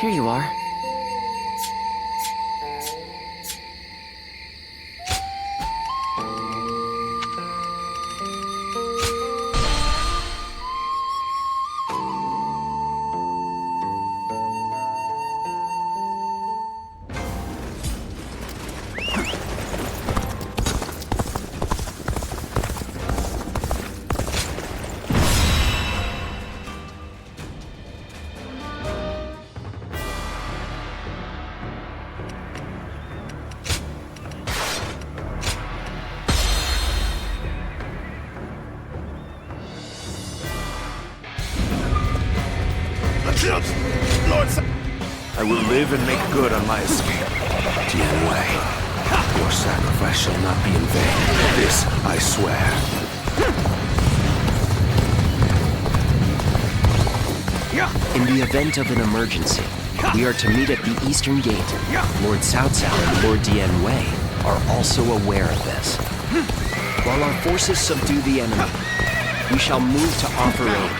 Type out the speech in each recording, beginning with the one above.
Here you are. Lord, I will live and make good on my escape. Tian Wei, your sacrifice shall not be in vain. This I swear. In the event of an emergency, we are to meet at the Eastern Gate. Lord Cao Cao and Lord Dian Wei are also aware of this. While our forces subdue the enemy, we shall move to offer aid.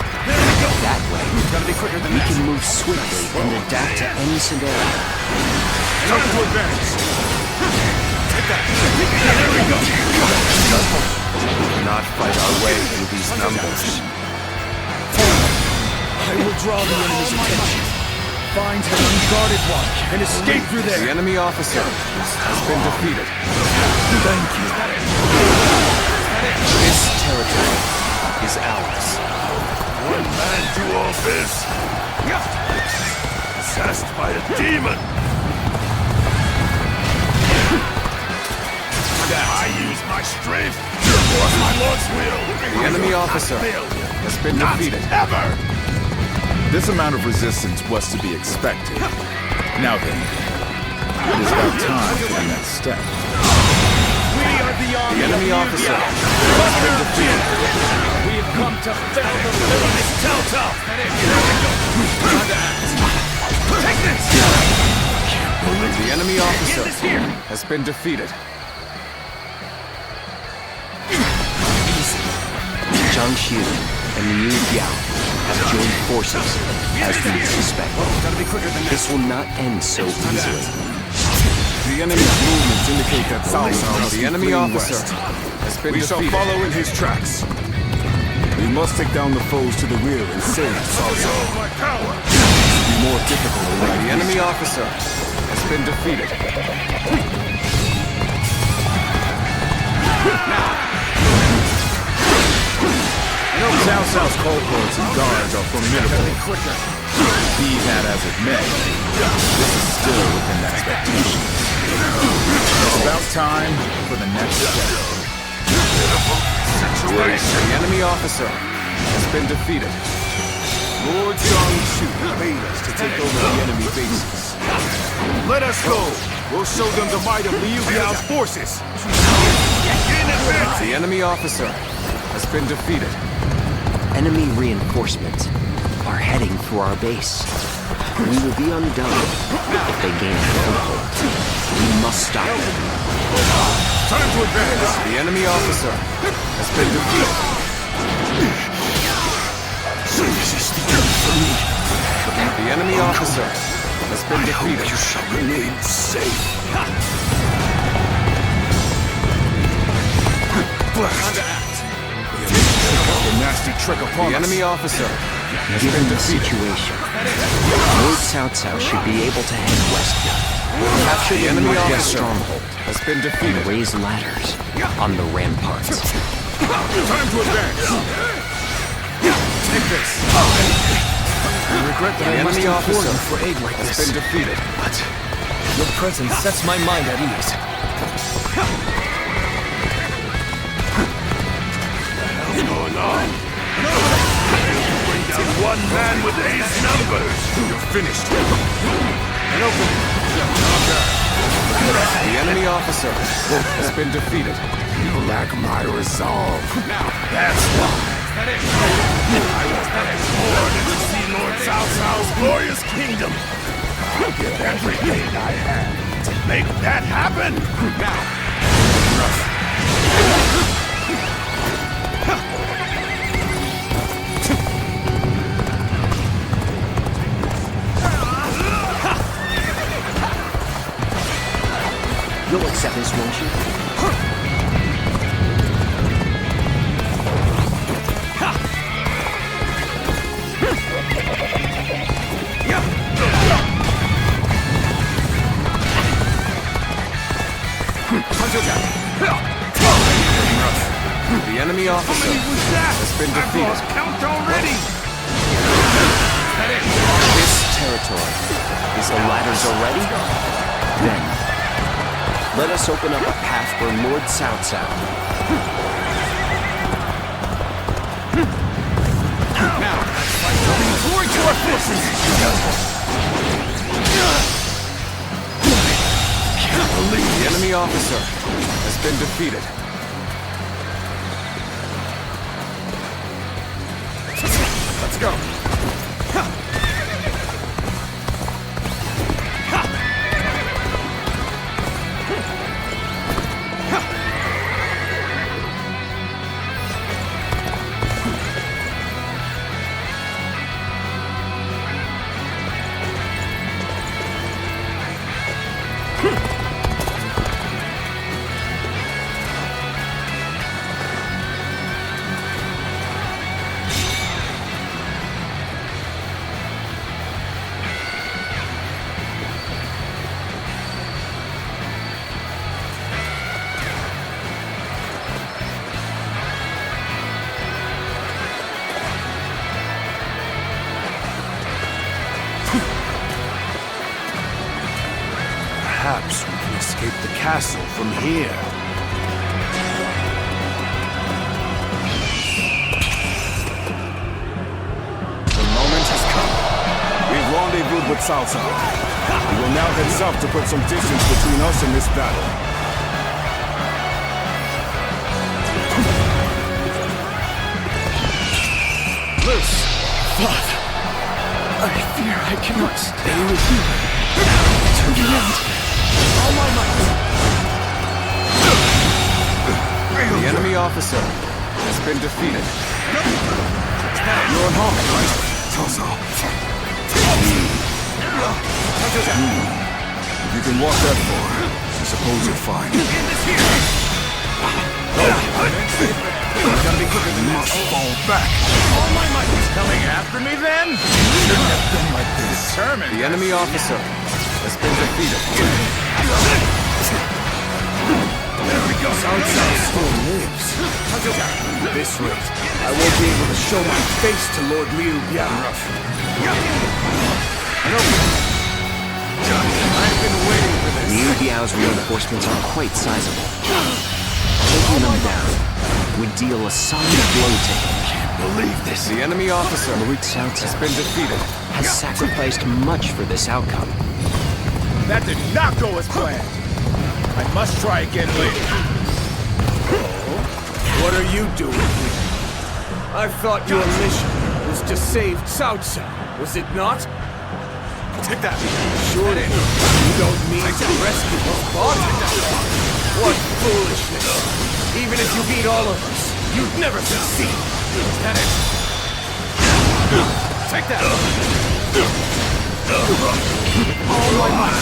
That way, we can move swiftly and adapt to any scenario. time to advance. Take that. There we go. We cannot fight our way through these numbers. I will draw the enemy's attention. Find an unguarded one and escape through there. The enemy officer has been defeated. Thank you. This territory is ours. One man do all this? Possessed by a demon! I use my strength to force my lord's will! The enemy officer has been defeated. Ever! This amount of resistance was to be expected. Now then, it is about time for the next step. We are the army The enemy of officer has been defeated. We have come to fell the villainous Telltale! Take this! The enemy officer has been defeated. Zhang Xu and Liu Biao have joined forces, as we suspected. This will not end so easily. The enemy's movements indicate that Cao Cao must The be enemy fleeing officer west. has been We shall defeated. follow in his tracks. We must take down the foes to the rear and save Cao Cao. My power! It will be more difficult than The enemy officer has been defeated. I know Cao Cao's cohorts and guards are formidable. Be that as it may, this is still within expectations. It's about time for the next step. The enemy officer has been defeated. Lord Zhang Xu bade us to take over the enemy bases. Let us go! We'll show them the might of Liu Biao's forces! The enemy officer has been defeated. Enemy reinforcements are heading for our base. We will be undone if they gain a foothold. We must stop them. Time to advance! The enemy officer has been defeated. The enemy officer has been defeated. You shall remain safe. The nasty trick upon The us. enemy officer has Given been the defeated. situation, Lord Cao Cao should be able to head westward, capture The the enemy northwest officer stronghold, has been and defeated. raise ladders on the ramparts. Time to advance! Take this. I regret that The I must enemy implore officer you for aid like has this. been defeated. But your presence sets my mind at ease. What's going on? Bring down one man with 8 numbers! You're finished. And open it. The enemy officer has been defeated. You lack my resolve. That's why. I was born to see Lord Cao Cao's glorious kingdom. I'll give everything I have to make that happen. accept this, won't you? The enemy officer has been defeated. Count already! This territory. Is the ladders already? Then, let us open up a path for Lord Cao Cao. Now, moving towards your forces! The enemy officer has been defeated. Let's go! Perhaps we can escape the castle from here. The moment has come. We've rendezvoused with Cao Cao. We will now head south to put some distance between us and this battle. Loose! Father, I fear I cannot stay with you to the end. All my might! The enemy officer has been defeated. You're home, right? Cao Cao. If you can walk that far, I suppose you're fine. Gotta be quicker than You must fall back. All my might is coming after me then? Shouldn't have been like this. Determined. The enemy officer has been defeated. There we go. Cao Cao still lives. At this rate, I won't be able to show my face to Lord Liu Biao. I've been waiting for this. Liu Biao's reinforcements are quite sizable. Taking them down would deal a solid blow to him. Believe this. The enemy officer Lord Cao has Cao been defeated. has sacrificed much for this outcome. That did not go as planned. I must try again later. What are you doing here? I thought your mission was to save Cao Cao, was it not? Take that. Surely you don't mean to rescue his body? What foolishness! Even if you beat all of us, you'd never succeed! Is that it? Take that. All my might!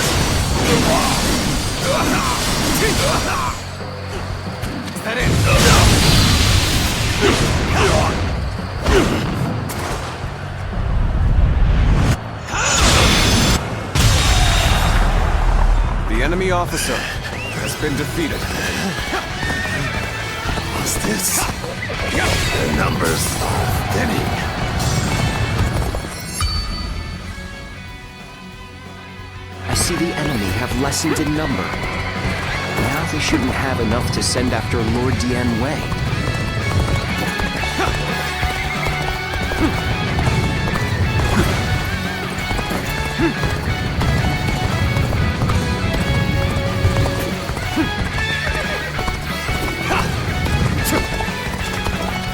Is that it? The enemy officer has been defeated. What's this? The numbers are thinning. I see the enemy have lessened in number. Now they shouldn't have enough to send after Lord Dian Wei.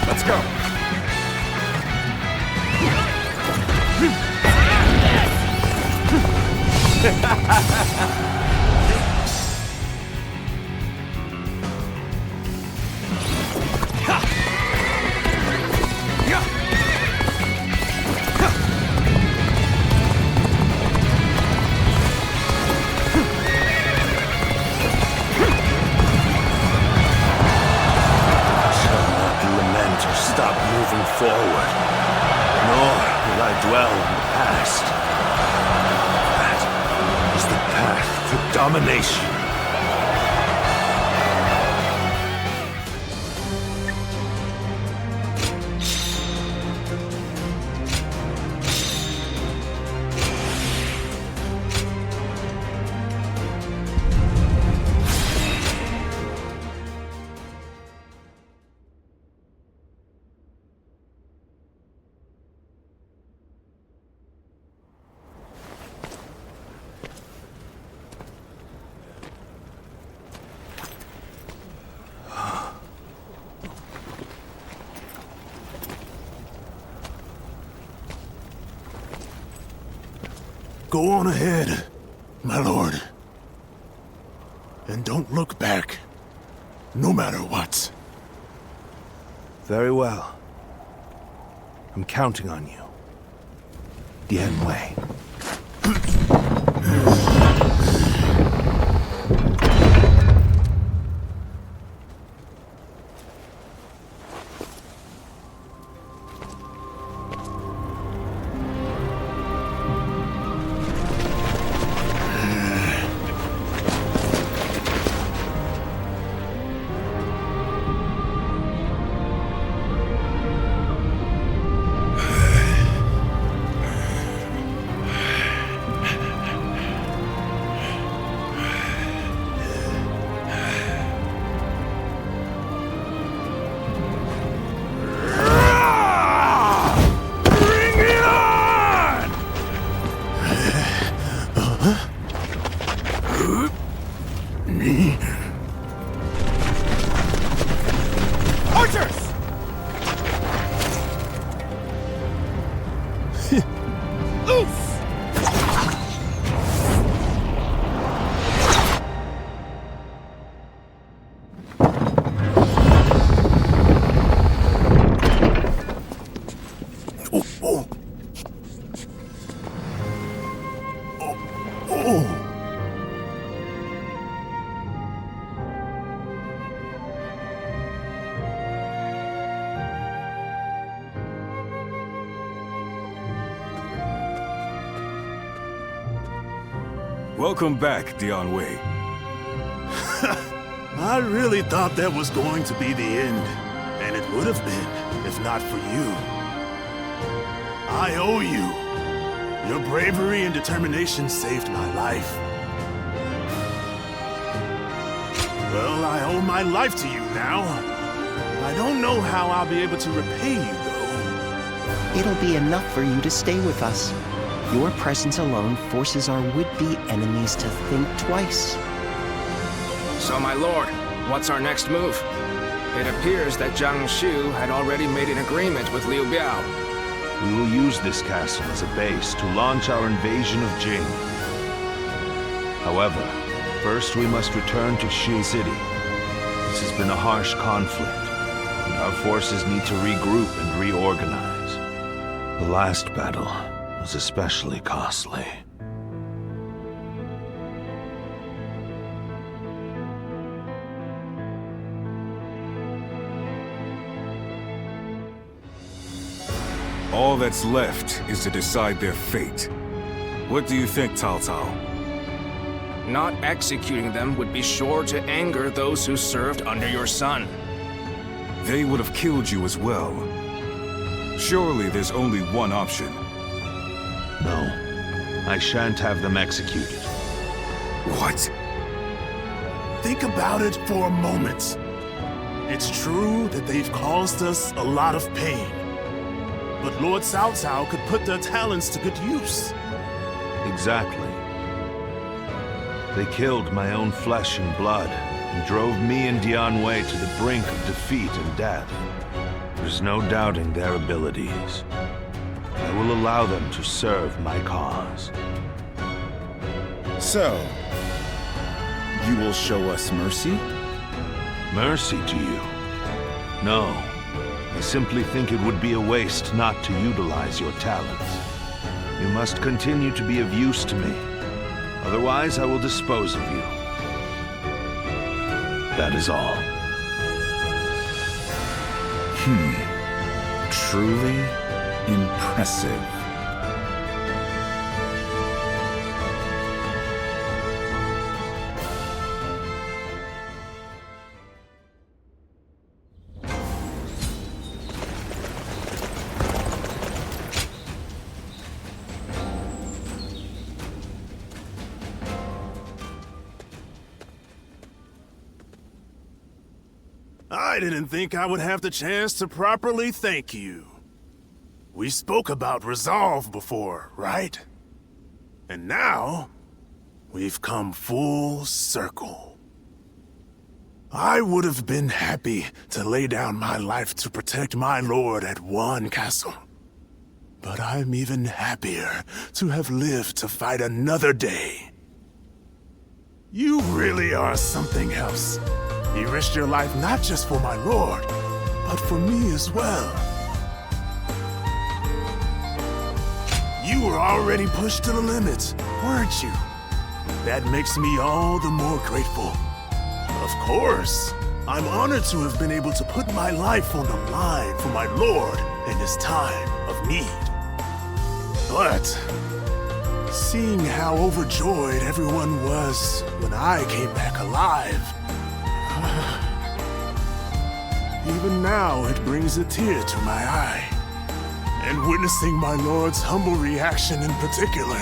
Let's go. while I dwell on the past. That is the path to domination. Go on ahead, my lord. And don't look back, no matter what. Very well. I'm counting on you. Dian Wei. Welcome back, Dian Wei. I really thought that was going to be the end, and it would have been, if not for you. I owe you. Your bravery and determination saved my life. Well, I owe my life to you now. I don't know how I'll be able to repay you, though. It'll be enough for you to stay with us. Your presence alone forces our would-be enemies to think twice. So, my lord, what's our next move? It appears that Jiang Shu had already made an agreement with Liu Biao. We will use this castle as a base to launch our invasion of Jing. However, first we must return to Shi City. This has been a harsh conflict, and our forces need to regroup and reorganize. The last battle was especially costly. All that's left is to decide their fate. What do you think, Cao Cao? Not executing them would be sure to anger those who served under your son. They would have killed you as well. Surely there's only one option. No, I shan't have them executed. What? Think about it for a moment. It's true that they've caused us a lot of pain. But Lord Cao Cao could put their talents to good use. Exactly. They killed my own flesh and blood, and drove me and Dian Wei to the brink of defeat and death. There's no doubting their abilities. I will allow them to serve my cause. So, you will show us mercy? Mercy to you? No. I simply think it would be a waste not to utilize your talents. You must continue to be of use to me. Otherwise, I will dispose of you. That is all. Truly impressive. I didn't think I would have the chance to properly thank you. We spoke about resolve before, right? And now, we've come full circle. I would have been happy to lay down my life to protect my lord at one castle. But I'm even happier to have lived to fight another day. You really are something else. You risked your life not just for my lord, but for me as well. You were already pushed to the limit, weren't you? That makes me all the more grateful. Of course, I'm honored to have been able to put my life on the line for my lord in his time of need. But seeing how overjoyed everyone was when I came back alive, even now it brings a tear to my eye. And witnessing my lord's humble reaction in particular,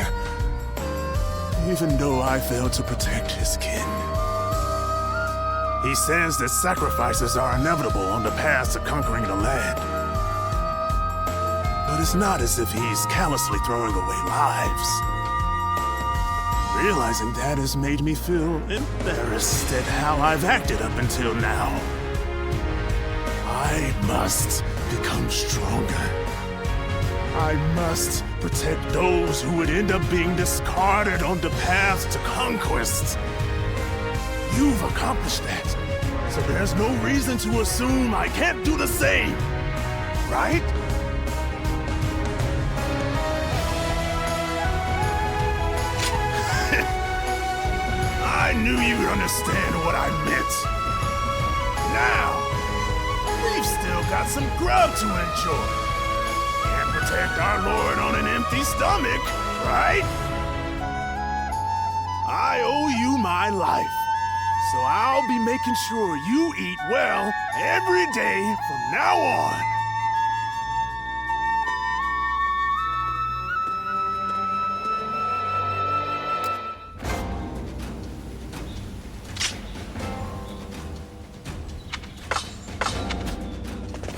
even though I failed to protect his kin. He says that sacrifices are inevitable on the path to conquering the land. But it's not as if he's callously throwing away lives. Realizing that has made me feel embarrassed at how I've acted up until now. I must become stronger. I must protect those who would end up being discarded on the path to conquest. You've accomplished that, so there's no reason to assume I can't do the same, right? I knew you'd understand what I meant. Now, we've still got some grub to enjoy. Can't protect our lord on an empty stomach, right? I owe you my life, so I'll be making sure you eat well every day from now on.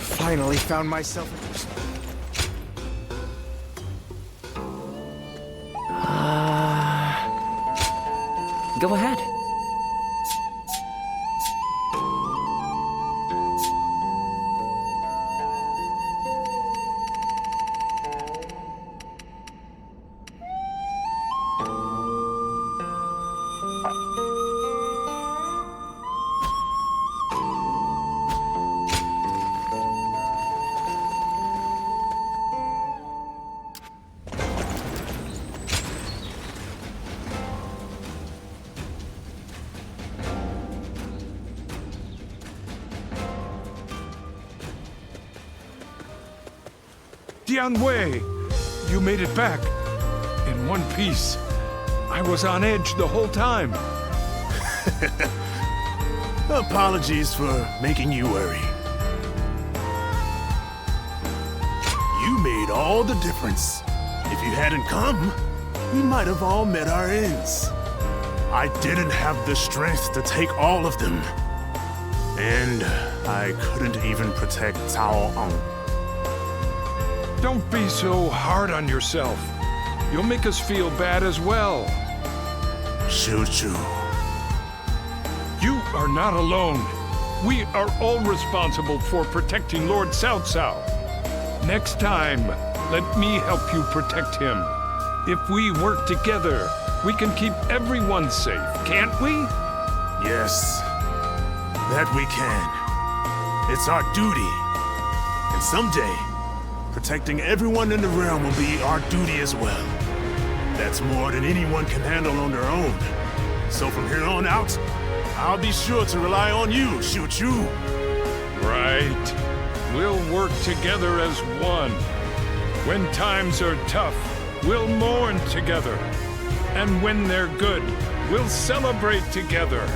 Finally found myself. Go ahead. Wei, you made it back. In one piece. I was on edge the whole time. Apologies for making you worry. You made all the difference. If you hadn't come, we might have all met our ends. I didn't have the strength to take all of them. And I couldn't even protect Cao Ang. Don't be so hard on yourself. You'll make us feel bad as well. Choo-choo. You are not alone. We are all responsible for protecting Lord Cao Cao. Next time, let me help you protect him. If we work together, we can keep everyone safe, can't we? Yes, that we can. It's our duty. And someday, protecting everyone in the realm will be our duty as well. That's more than anyone can handle on their own. So from here on out, I'll be sure to rely on you, Choo-choo. Right. We'll work together as one. When times are tough, we'll mourn together. And when they're good, we'll celebrate together.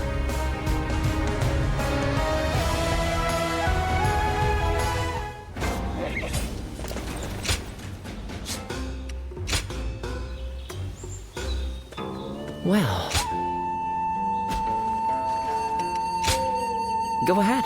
Well... Go ahead.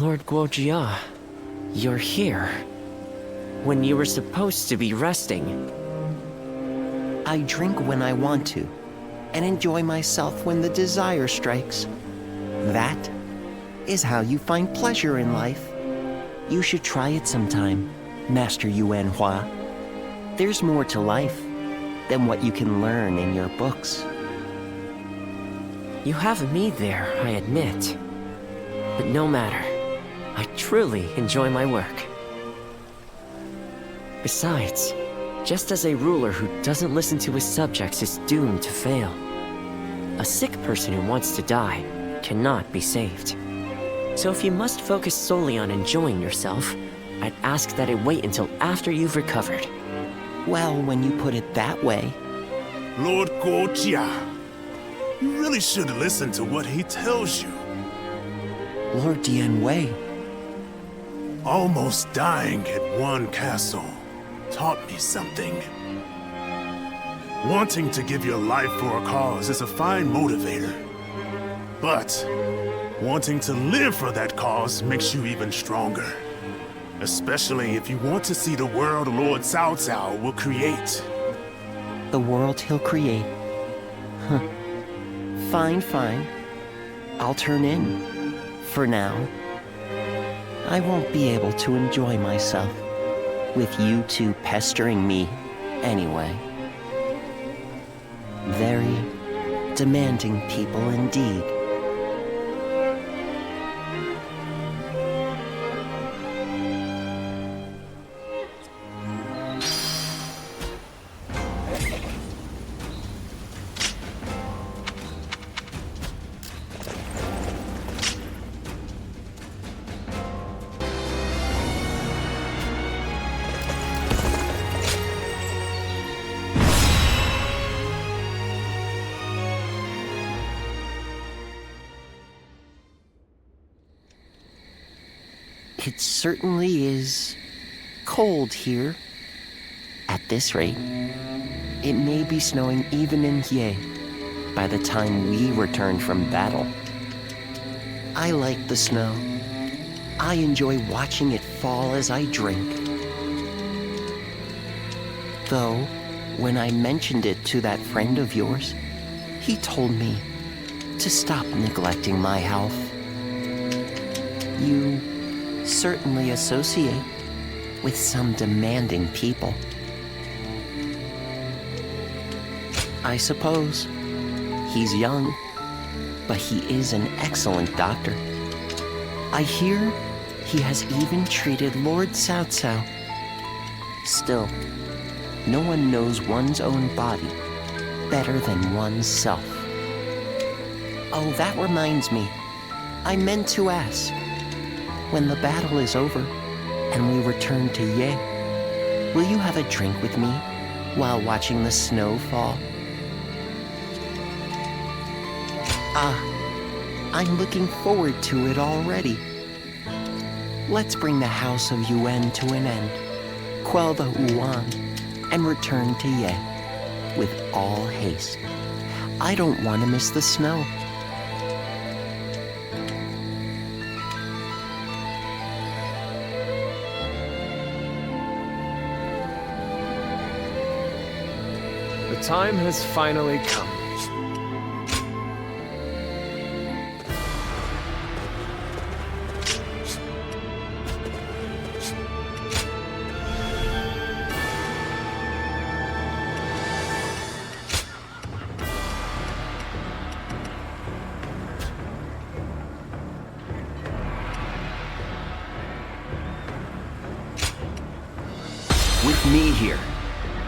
Lord Guojia, you're here. When you were supposed to be resting. I drink when I want to, and enjoy myself when the desire strikes. That is how you find pleasure in life. You should try it sometime, Master Yuan Hua. There's more to life than what you can learn in your books. You have me there, I admit. But no matter, I truly enjoy my work. Besides, just as a ruler who doesn't listen to his subjects is doomed to fail, a sick person who wants to die cannot be saved. So if you must focus solely on enjoying yourself, I'd ask that it wait until after you've recovered. Well, when you put it that way... Lord Guojia, you really should listen to what he tells you. Lord Dian Wei. Almost dying at one castle taught me something. Wanting to give your life for a cause is a fine motivator. But wanting to live for that cause makes you even stronger. Especially if you want to see the world Lord Cao Cao will create. The world he'll create. Huh. Fine, fine. I'll turn in. For now. I won't be able to enjoy myself with you two pestering me anyway. Very demanding people indeed. It certainly is cold here. At this rate, it may be snowing even in Ye by the time we return from battle. I like the snow. I enjoy watching it fall as I drink. Though, when I mentioned it to that friend of yours, he told me to stop neglecting my health. You certainly associate with some demanding people. I suppose he's young, but he is an excellent doctor. I hear he has even treated Lord Cao Cao. Still, no one knows one's own body better than one's self. Oh, that reminds me. I meant to ask. When the battle is over, and we return to Ye, will you have a drink with me while watching the snow fall? Ah, I'm looking forward to it already. Let's bring the House of Yuan to an end, quell the Wuan, and return to Ye with all haste. I don't want to miss the snow. The time has finally come. With me here,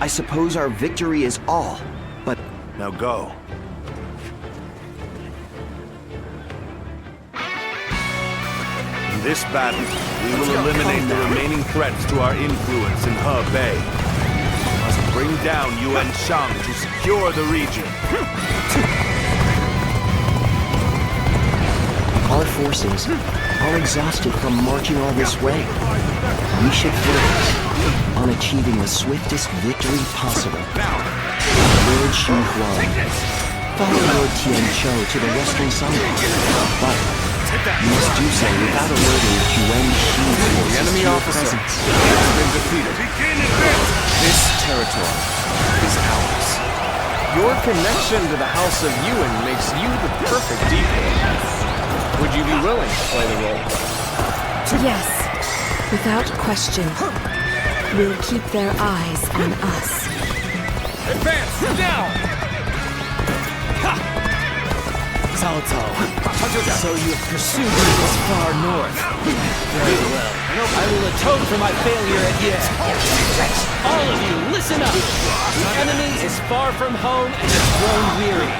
I suppose our victory is all, but... Now go. In this battle, we will eliminate the remaining threats to our influence in He Bay. We must bring down Yuan Shang to secure the region. Our forces are exhausted from marching all this way. We should focus on achieving the swiftest victory possible. Lord Xu Huang, follow Lord Tian Shou to the western side. But You must do so without alerting Yuan Shi forces The enemy to your officer presence. has been defeated. This territory is ours. Your connection to the House of Yuan makes you the perfect decoy. Would you be willing to play the role? Yes, without question. We'll keep their eyes on us. Advance now! Cao Cao, so you have pursued me this far north. Very well. I will atone for my failure at Ye. All of you, listen up! The enemy is far from home and has grown weary.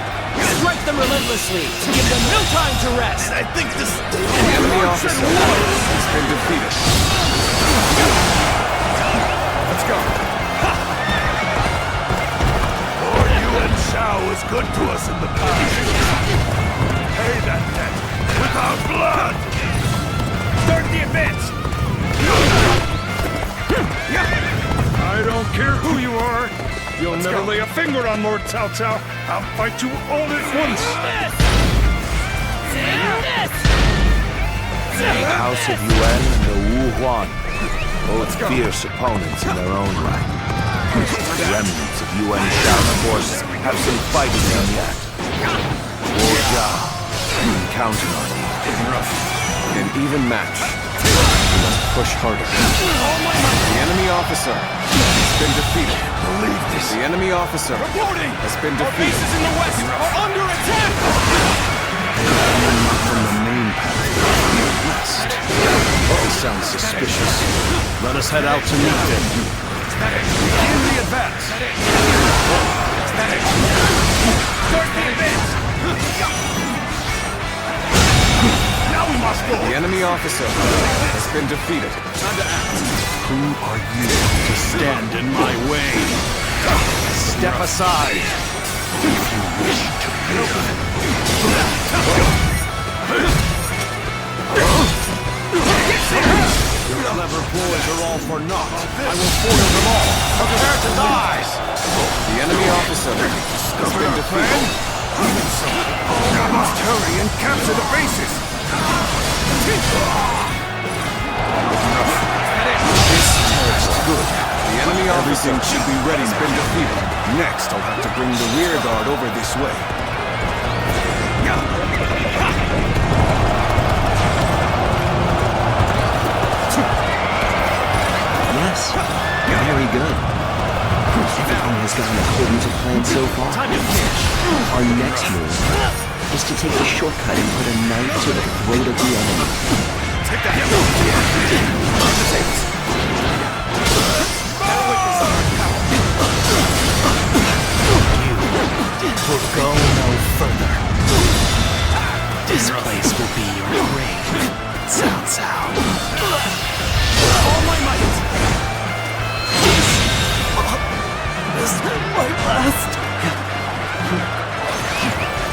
Strike them relentlessly to give them no time to rest! I think this... The enemy officer has been defeated. Let's go. Lord Yuan Shao was good to us in the past. Pay that debt without blood! Start the advance! I don't care who you are. You'll never lay a finger on Lord Cao Cao. I'll fight you all at once. The House of Yuan and the Wu Huan, both fierce opponents in their own right. The remnants of Yuan Shao's forces have some fight in them yet. Lord Jia, I'm counting on you. An even match. We must push harder. The enemy officer has been defeated. Believe this. The enemy officer has been defeated. in the west are under attack! From the main path, west. This sounds suspicious. Let us head out to meet them. In the advance! Start the advance! Now we must go! The enemy officer has been defeated. Time to act. Who are you to stand in my way? Step aside. If you wish to live. Your clever ploys are all for naught. I will foil them all. Prepare to die. The enemy officer has been defeated. We must hurry and capture the bases! This territory good. The enemy officer should be ready. Has been defeated. Next, I'll have to bring the rear guard over this way. Yes, very good. Everything has gone according to plan so far. Our next move is to take the shortcut and put a knife to the throat of the enemy. Take that! You will go no further. This place will be your grave, Cao Cao. All my might! This might last.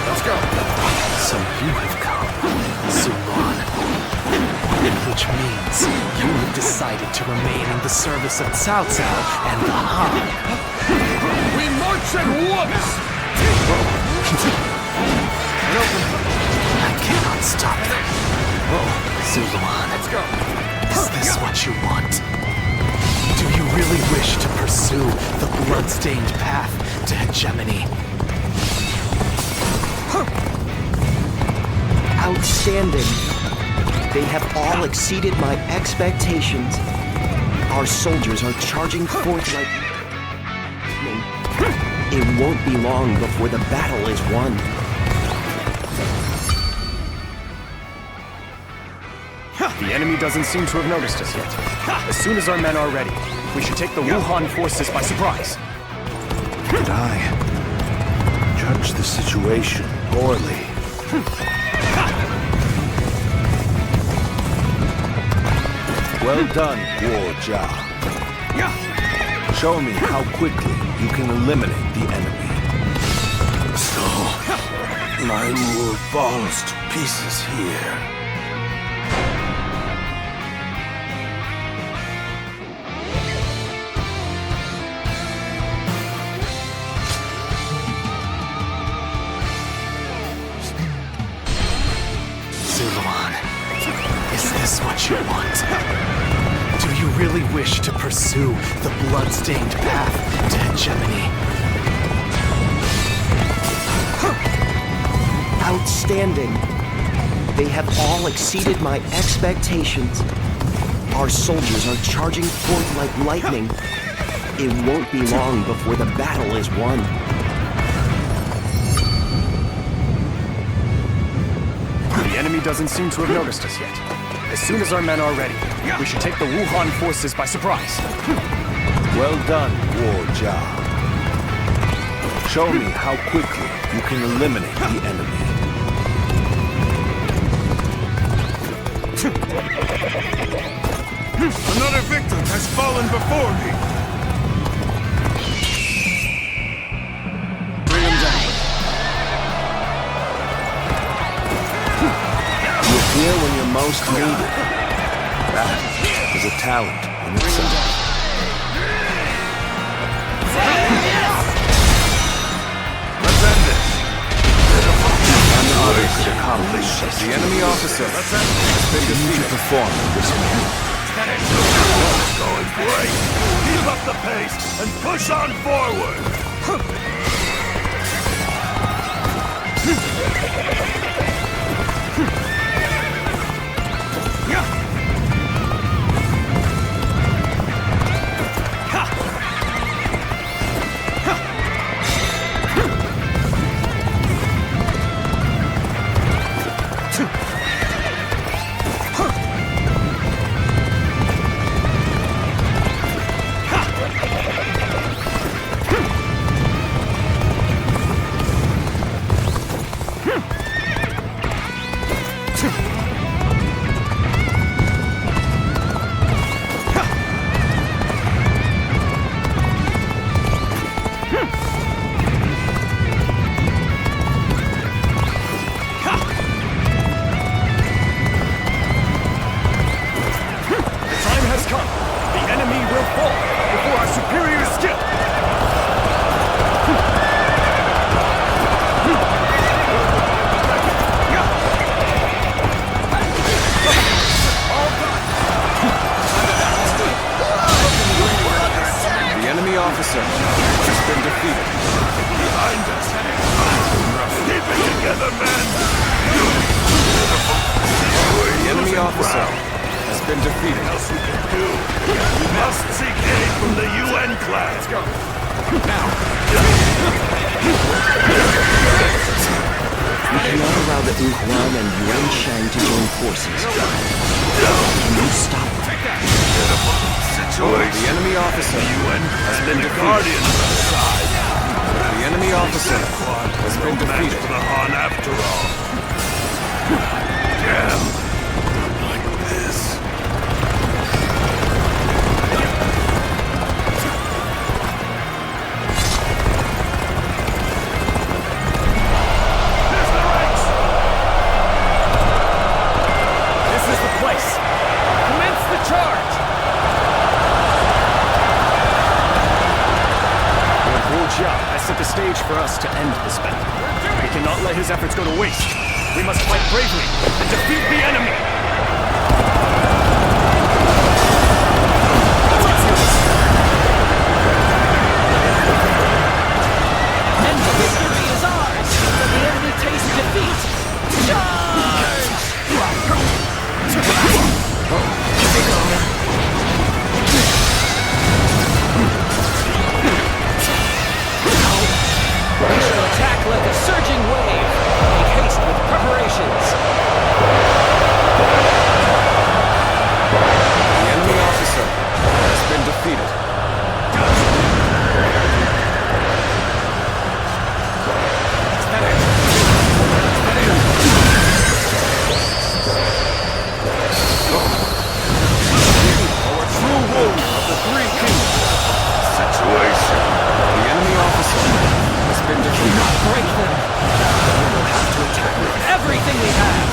Let's go! So you have come, Sulan. Which means you have decided to remain in the service of Cao Cao and the Han. We march at once! I cannot stop them. Sulan. Let's go! Is this what you want? Do you really wish to pursue the blood-stained path to hegemony? Outstanding. They have all exceeded my expectations. Our soldiers are charging forth like... It won't be long before the battle is won. The enemy doesn't seem to have noticed us yet. As soon as our men are ready, we should take the Wuhan forces by surprise. And I judge the situation poorly. Well done, War Jia. Show me how quickly you can eliminate the enemy. So, my rule falls to pieces here. Sulan, this what you want? Do you really wish to pursue the blood-stained path to hegemony? Outstanding. They have all exceeded my expectations. Our soldiers are charging forth like lightning. It won't be long before the battle is won. The enemy doesn't seem to have noticed us yet. As soon as our men are ready, we should take the Wuhan forces by surprise. Well done, War Jia. Show me how quickly you can eliminate the enemy. Another victim has fallen before me! Bring him down. You appear when you're most needed. That is a talent in itself. Let's end this! None other could accomplish this. The enemy officer has been You need to defeated. perform in this manner. Going great! Keep up the pace and push on forward! officer has been defeated. Behind us! Keep it together, men! The enemy officer has been defeated. What else we can do? We must seek aid from the UN clan! Let's go! Now! We cannot allow the Yuan and Yuan Shang to join forces. Can you stop them? The enemy officer has been defeated. Guardian on our side. The enemy officer has been Match defeated. for the Han after all. Damn! Like this. There's the ranks! This is the place! Commence the charge! Lord Jia has set the stage for us to end this battle. We cannot let his efforts go to waste. We must fight bravely and defeat the enemy! And the victory is ours! Let the enemy taste defeat! Charge! We shall attack like a surging wave! Make haste with preparations! The enemy officer has been defeated. Our true ruler of the Three Kingdoms. Situation. The enemy officer has been defeated. Break them! We will have to attack with everything we have!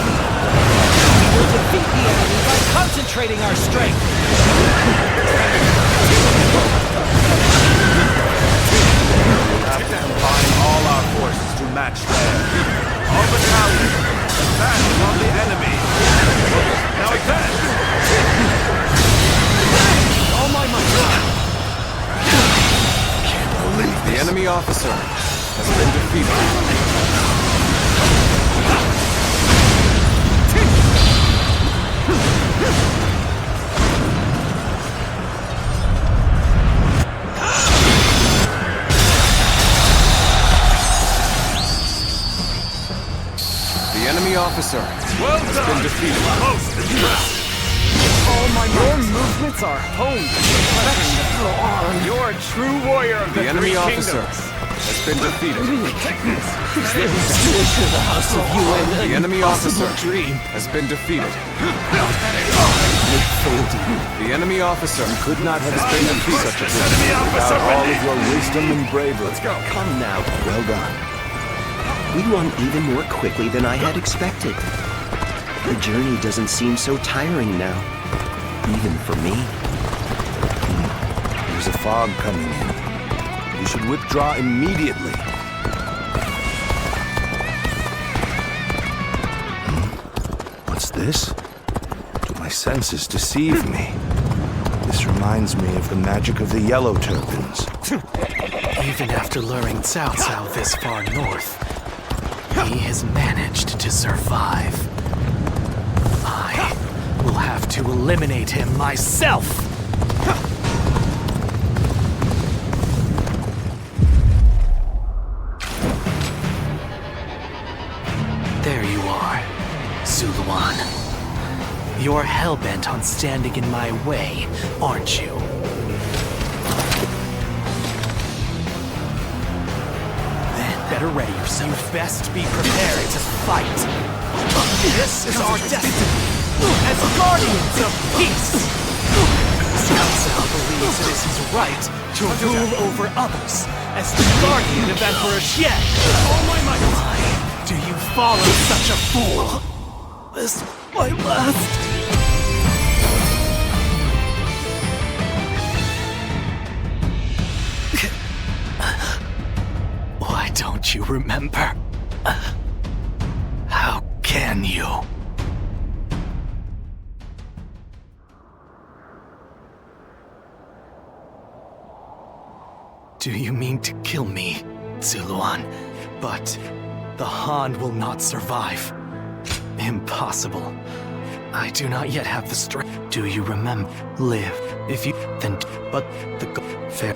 We will defeat the enemy by concentrating our strength! Have to combine all our forces to match theirs. All battalions, advance on the enemy. Now advance! officer has been defeated. The enemy officer has been defeated. All my your movements are honed. You're a true warrior of The the enemy three officer kingdoms. has been defeated. The house of Yuan. The enemy officer has been defeated. The enemy officer could not have been defeated without all of your wisdom and bravery. Let's go. Come now. Well done. We run even more quickly than I had expected. The journey doesn't seem so tiring now, even for me. There's a fog coming in. We should withdraw immediately. What's this? Do my senses deceive me? This reminds me of the magic of the Yellow Turbans. Even after luring Cao Cao this far north, he has managed to survive. I will have to eliminate him myself! There you are, Zuluan. You're hell-bent on standing in my way, aren't you? Better ready yourself. You best be prepared to fight. This is our destiny as guardians of peace. Cao Cao believes it is his right to rule over others as the guardian of Emperor Xian. All my might. Why do you follow such a fool? This my last. Why don't you remember? How can you? Do you mean to kill me, Zuluan? But the Han will not survive. Impossible. I do not yet have the strength. Do you remember? Live. If you then, but the fair.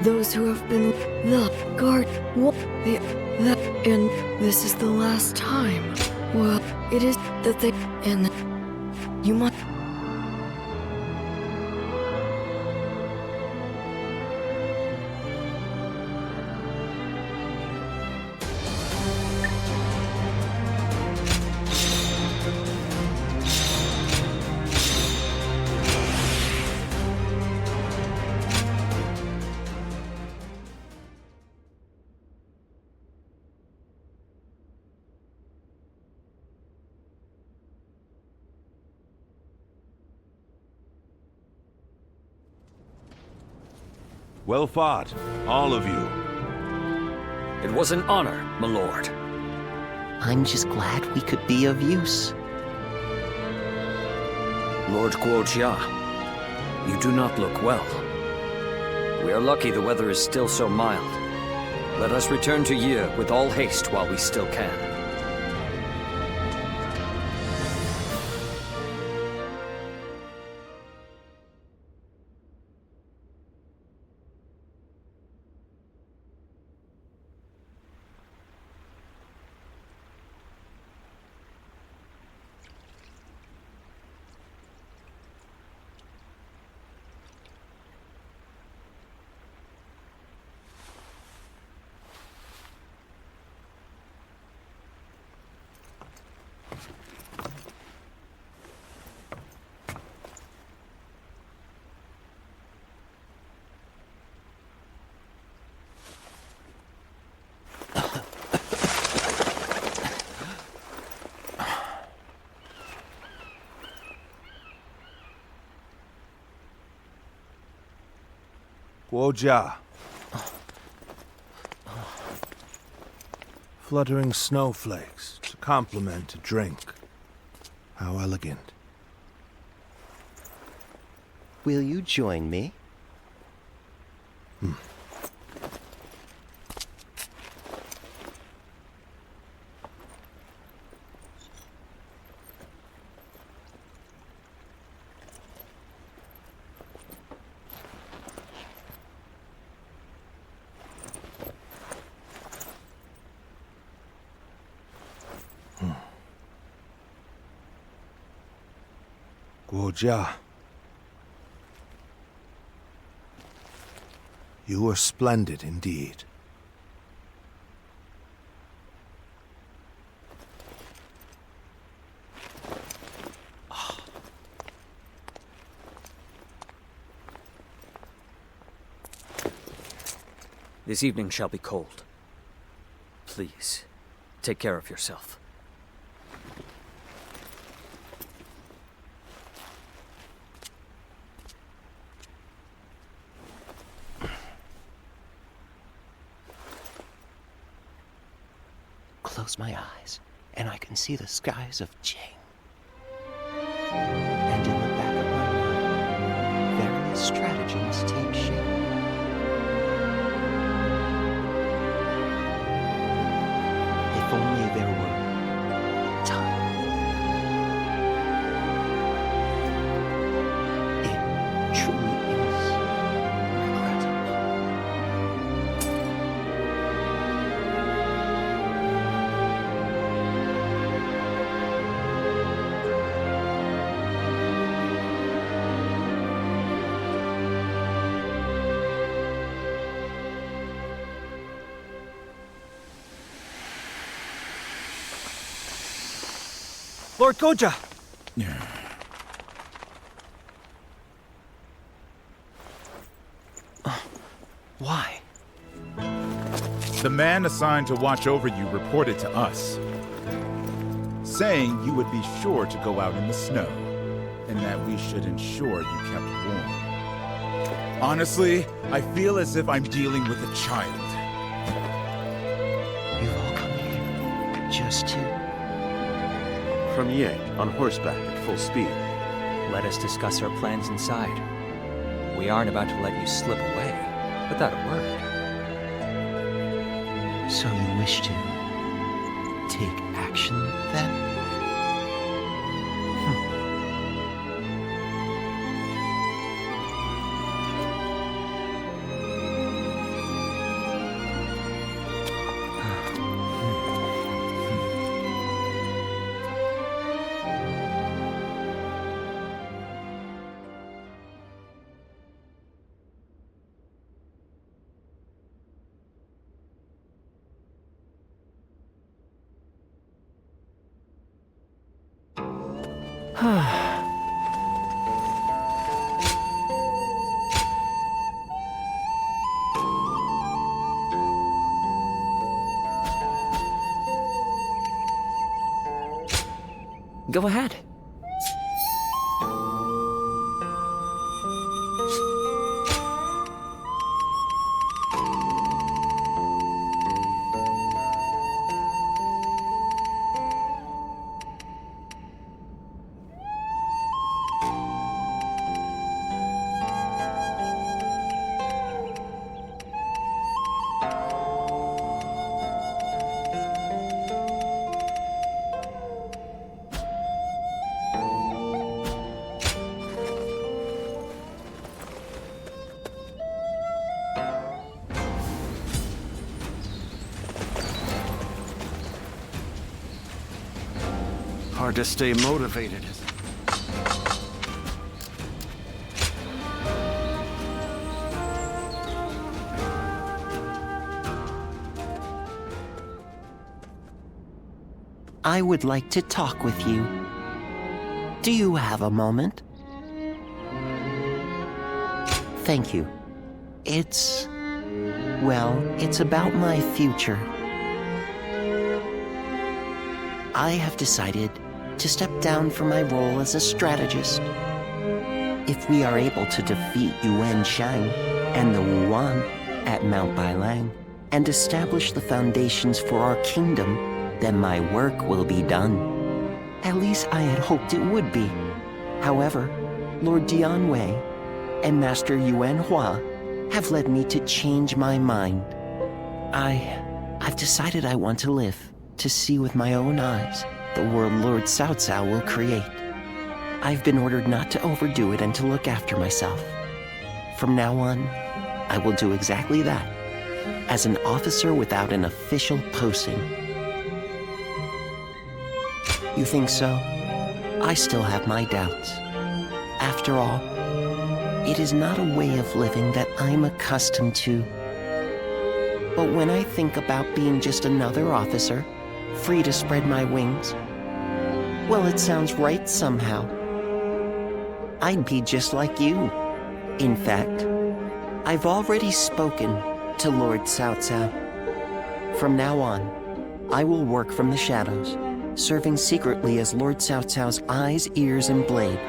Those who have been the guard, and this is the last time. Well, it is that they, and you must. Well fought, all of you. It was an honor, my lord. I'm just glad we could be of use. Lord Guojia, you do not look well. We are lucky the weather is still so mild. Let us return to Yi with all haste while we still can. Guojia. Fluttering snowflakes to complement a drink. How elegant. Will you join me? Guojia. You are splendid indeed. This evening shall be cold. Please, take care of yourself. Close my eyes, and I can see the skies of Jing. And in the back of my mind, various stratagems take shape. If only there were time. It truly is regrettable. Lord Goja! Why? The man assigned to watch over you reported to us, saying you would be sure to go out in the snow, and that we should ensure you kept warm. Honestly, I feel as if I'm dealing with a child. You've all come here just to... From Ye, on horseback at full speed. Let us discuss our plans inside. We aren't about to let you slip away without a word. So you wish to take action, then? Go ahead. Hard to stay motivated. I would like to talk with you. Do you have a moment? Thank you. It's about my future. I have decided to step down from my role as a strategist. If we are able to defeat Yuan Shang and the Wuan at Mount Bailang and establish the foundations for our kingdom, then my work will be done. At least I had hoped it would be. However, Lord Dianwei, and Master Yuan Hua have led me to change my mind. I've decided I want to live to see with my own eyes the world Lord Cao Cao will create. I've been ordered not to overdo it and to look after myself. From now on, I will do exactly that, as an officer without an official posting. You think so? I still have my doubts. After all, it is not a way of living that I'm accustomed to. But when I think about being just another officer, free to spread my wings, well, it sounds right somehow. I'd be just like you. In fact, I've already spoken to Lord Cao Cao. From now on, I will work from the shadows, serving secretly as Lord Cao Cao's eyes, ears, and blade.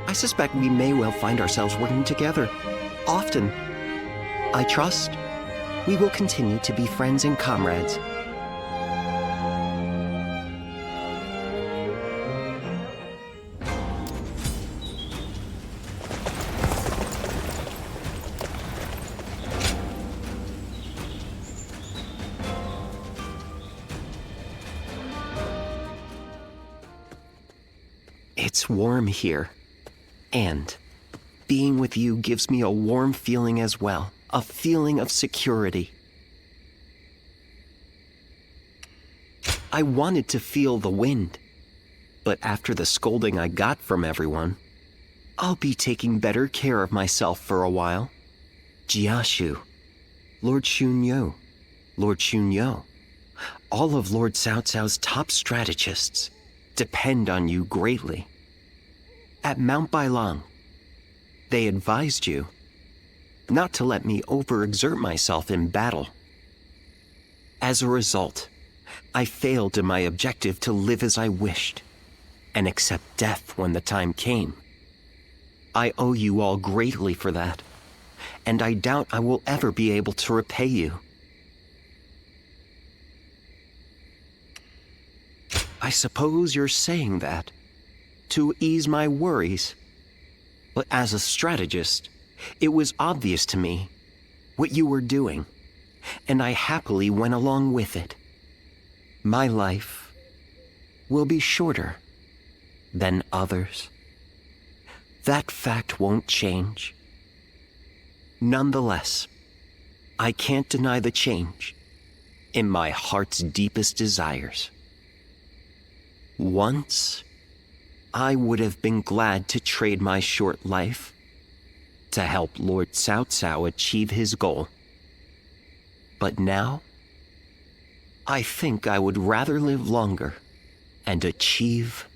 I suspect we may well find ourselves working together, often. I trust we will continue to be friends and comrades. It's warm here, and being with you gives me a warm feeling as well, a feeling of security. I wanted to feel the wind, but after the scolding I got from everyone, I'll be taking better care of myself for a while. Jiashu, Lord Xunyo, Lord Xunyo, all of Lord Cao Cao's top strategists depend on you greatly. At Mount Bailang, they advised you not to let me overexert myself in battle. As a result, I failed in my objective to live as I wished and accept death when the time came. I owe you all greatly for that, and I doubt I will ever be able to repay you. I suppose you're saying that to ease my worries. But as a strategist, it was obvious to me what you were doing, and I happily went along with it. My life will be shorter than others. That fact won't change. Nonetheless, I can't deny the change in my heart's deepest desires. Once, I would have been glad to trade my short life to help Lord Cao Cao achieve his goal. But now, I think I would rather live longer and achieve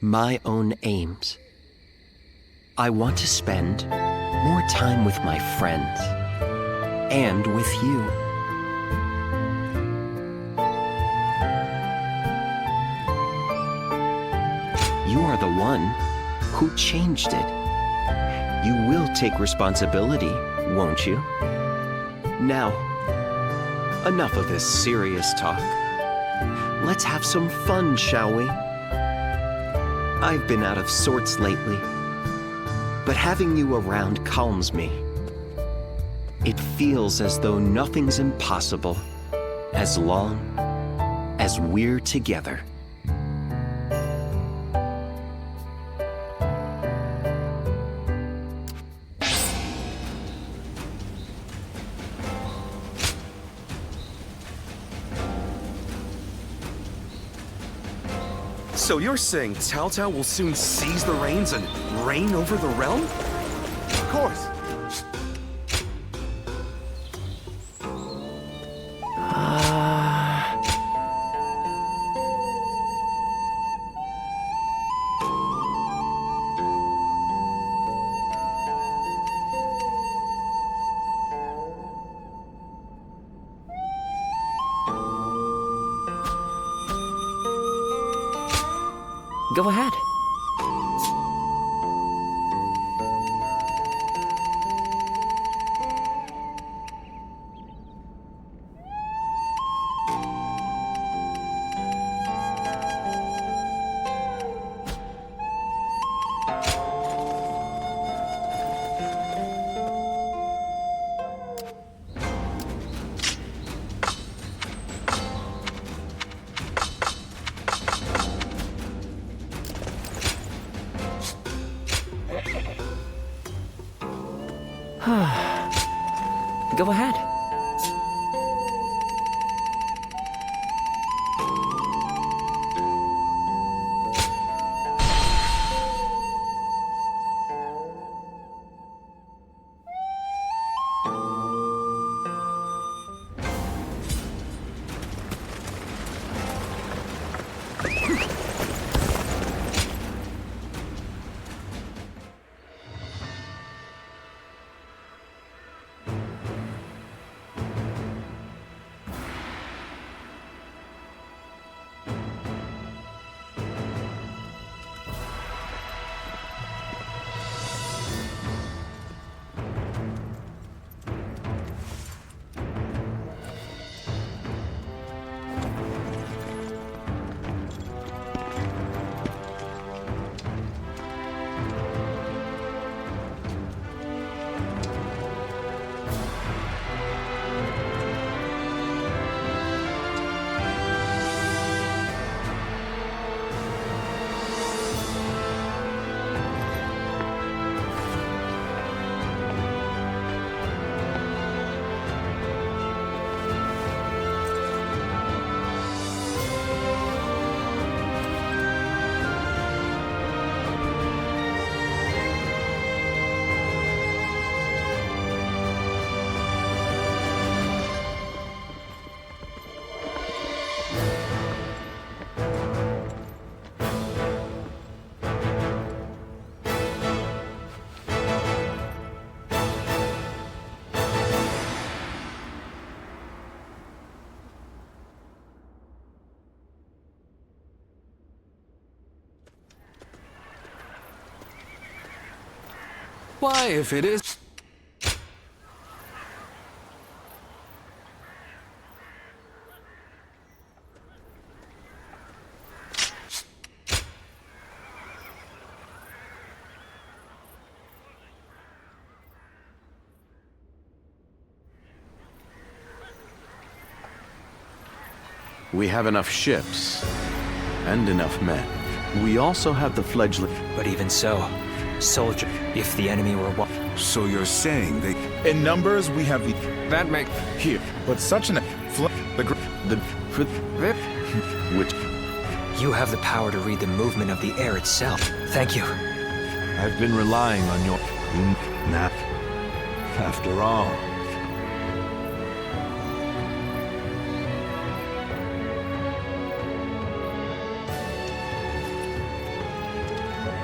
my own aims. I want to spend more time with my friends and with you. You are the one who changed it. You will take responsibility, won't you? Now, enough of this serious talk. Let's have some fun, shall we? I've been out of sorts lately, but having you around calms me. It feels as though nothing's impossible as long as we're together. So you're saying Cao Cao will soon seize the reins and reign over the realm? Of course. Go ahead. Go ahead. Why, if it is... We have enough ships and enough men. We also have the fledgling. But even so, soldier, if the enemy were one... So you're saying they... In numbers, we have the... That make... Here, but such an... Which... You have the power to read the movement of the air itself. Thank you. I've been relying on your... Nah. After all...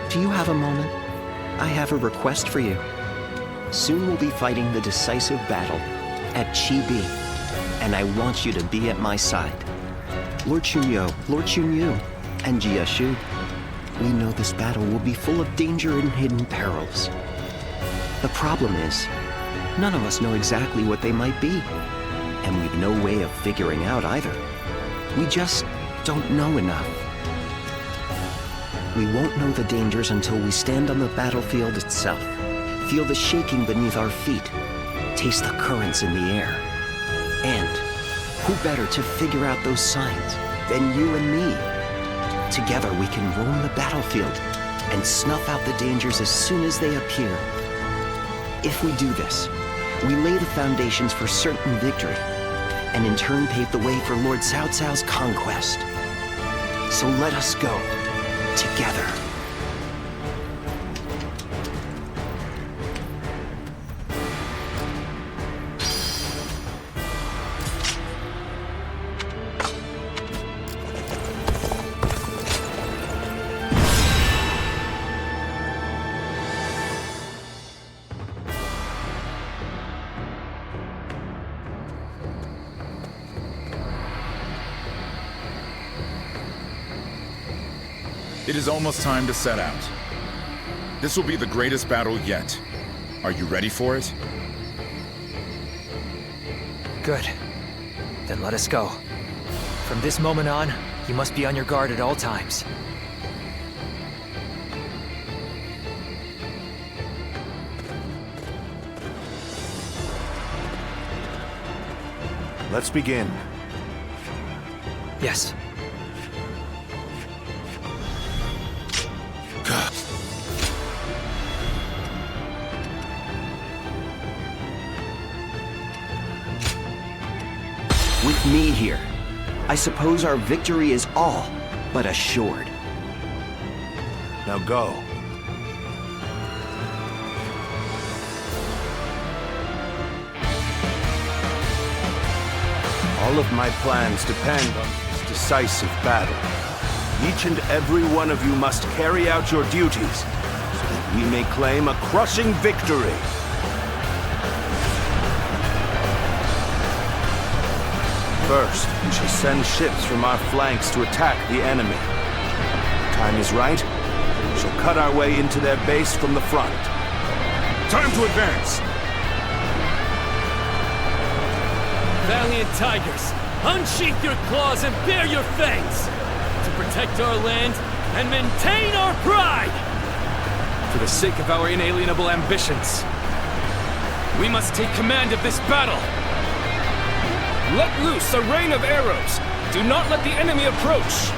Do you have a moment? I have a request for you. Soon we'll be fighting the decisive battle at Chi-Bi, and I want you to be at my side. Lord Chunyo, Lord Chunyu, and Jiashu, we know this battle will be full of danger and hidden perils. The problem is, none of us know exactly what they might be, and we've no way of figuring out either. We just don't know enough. We won't know the dangers until we stand on the battlefield itself, feel the shaking beneath our feet, taste the currents in the air. And who better to figure out those signs than you and me? Together we can roam the battlefield and snuff out the dangers as soon as they appear. If we do this, we lay the foundations for certain victory, and in turn pave the way for Lord Cao Cao's conquest. So let us go. Together. It is almost time to set out. This will be the greatest battle yet. Are you ready for it? Good. Then let us go. From this moment on, you must be on your guard at all times. Let's begin. Yes. With me here, I suppose our victory is all but assured. Now go. All of my plans depend on this decisive battle. Each and every one of you must carry out your duties so that we may claim a crushing victory. First, we shall send ships from our flanks to attack the enemy. When the time is right, we shall cut our way into their base from the front. Time to advance! Valiant tigers, unsheath your claws and bare your fangs! To protect our land and maintain our pride! For the sake of our inalienable ambitions, we must take command of this battle! Let loose a rain of arrows! Do not let the enemy approach!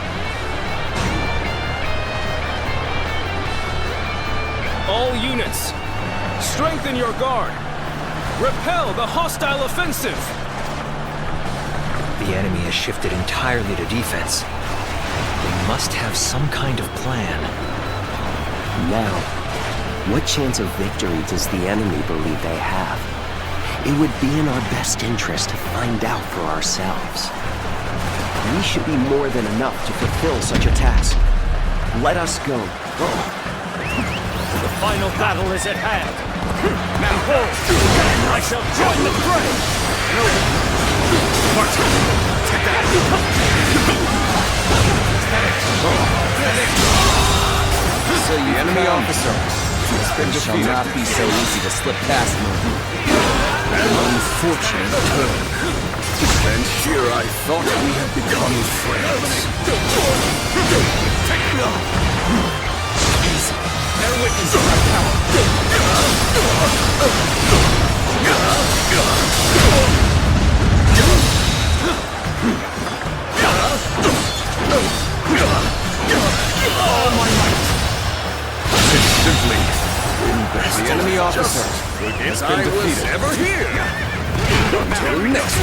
All units, strengthen your guard! Repel the hostile offensive! The enemy has shifted entirely to defense. They must have some kind of plan. Now, what chance of victory does the enemy believe they have? It would be in our best interest to find out for ourselves. We should be more than enough to fulfill such a task. Let us go. The final battle is at hand. Now hold! I shall join the fray! Take that! So the enemy officer has shall not be so easy to slip past me. An unfortunate turn. And here I thought we had become friends. Bear witness to my power! All my might! It's simply The enemy officer as I was ever here. Until next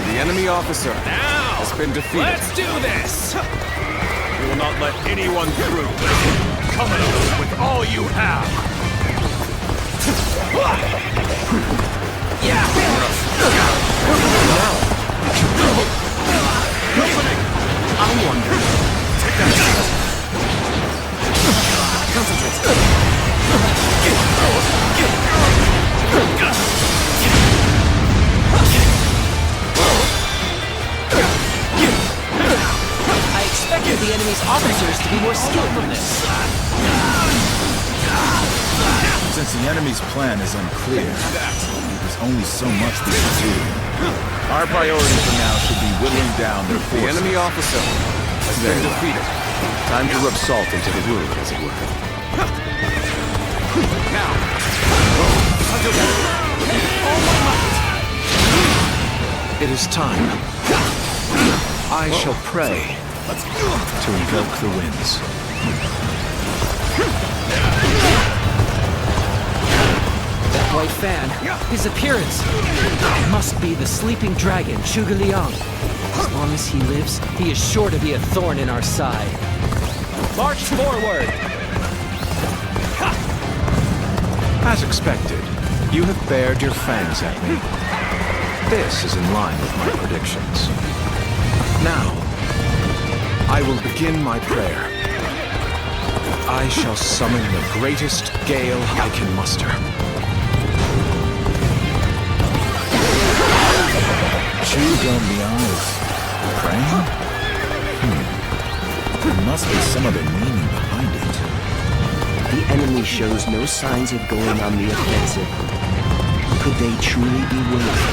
The enemy officer has been defeated. Let's do this! We will not let anyone through. Come at us with all you have! I wonder. Take that. I expected the enemy's officers to be more skilled than this. Since the enemy's plan is unclear, there's only so much we can do. Our priority for now should be whittling down their forces. The enemy officer has been defeated. Time to rub salt into the wound, as it were. Now! It is time. I shall pray to invoke the winds. That white fan, his appearance. It must be the sleeping dragon, Zhuge Liang. As long as he lives, he is sure to be a thorn in our side. March forward! As expected, you have bared your fangs at me. This is in line with my predictions. Now, I will begin my prayer. I shall summon the greatest gale I can muster. Zhuge Liang is praying? There must be some other meaning behind it. The enemy shows no signs of going on the offensive. Could they truly be waiting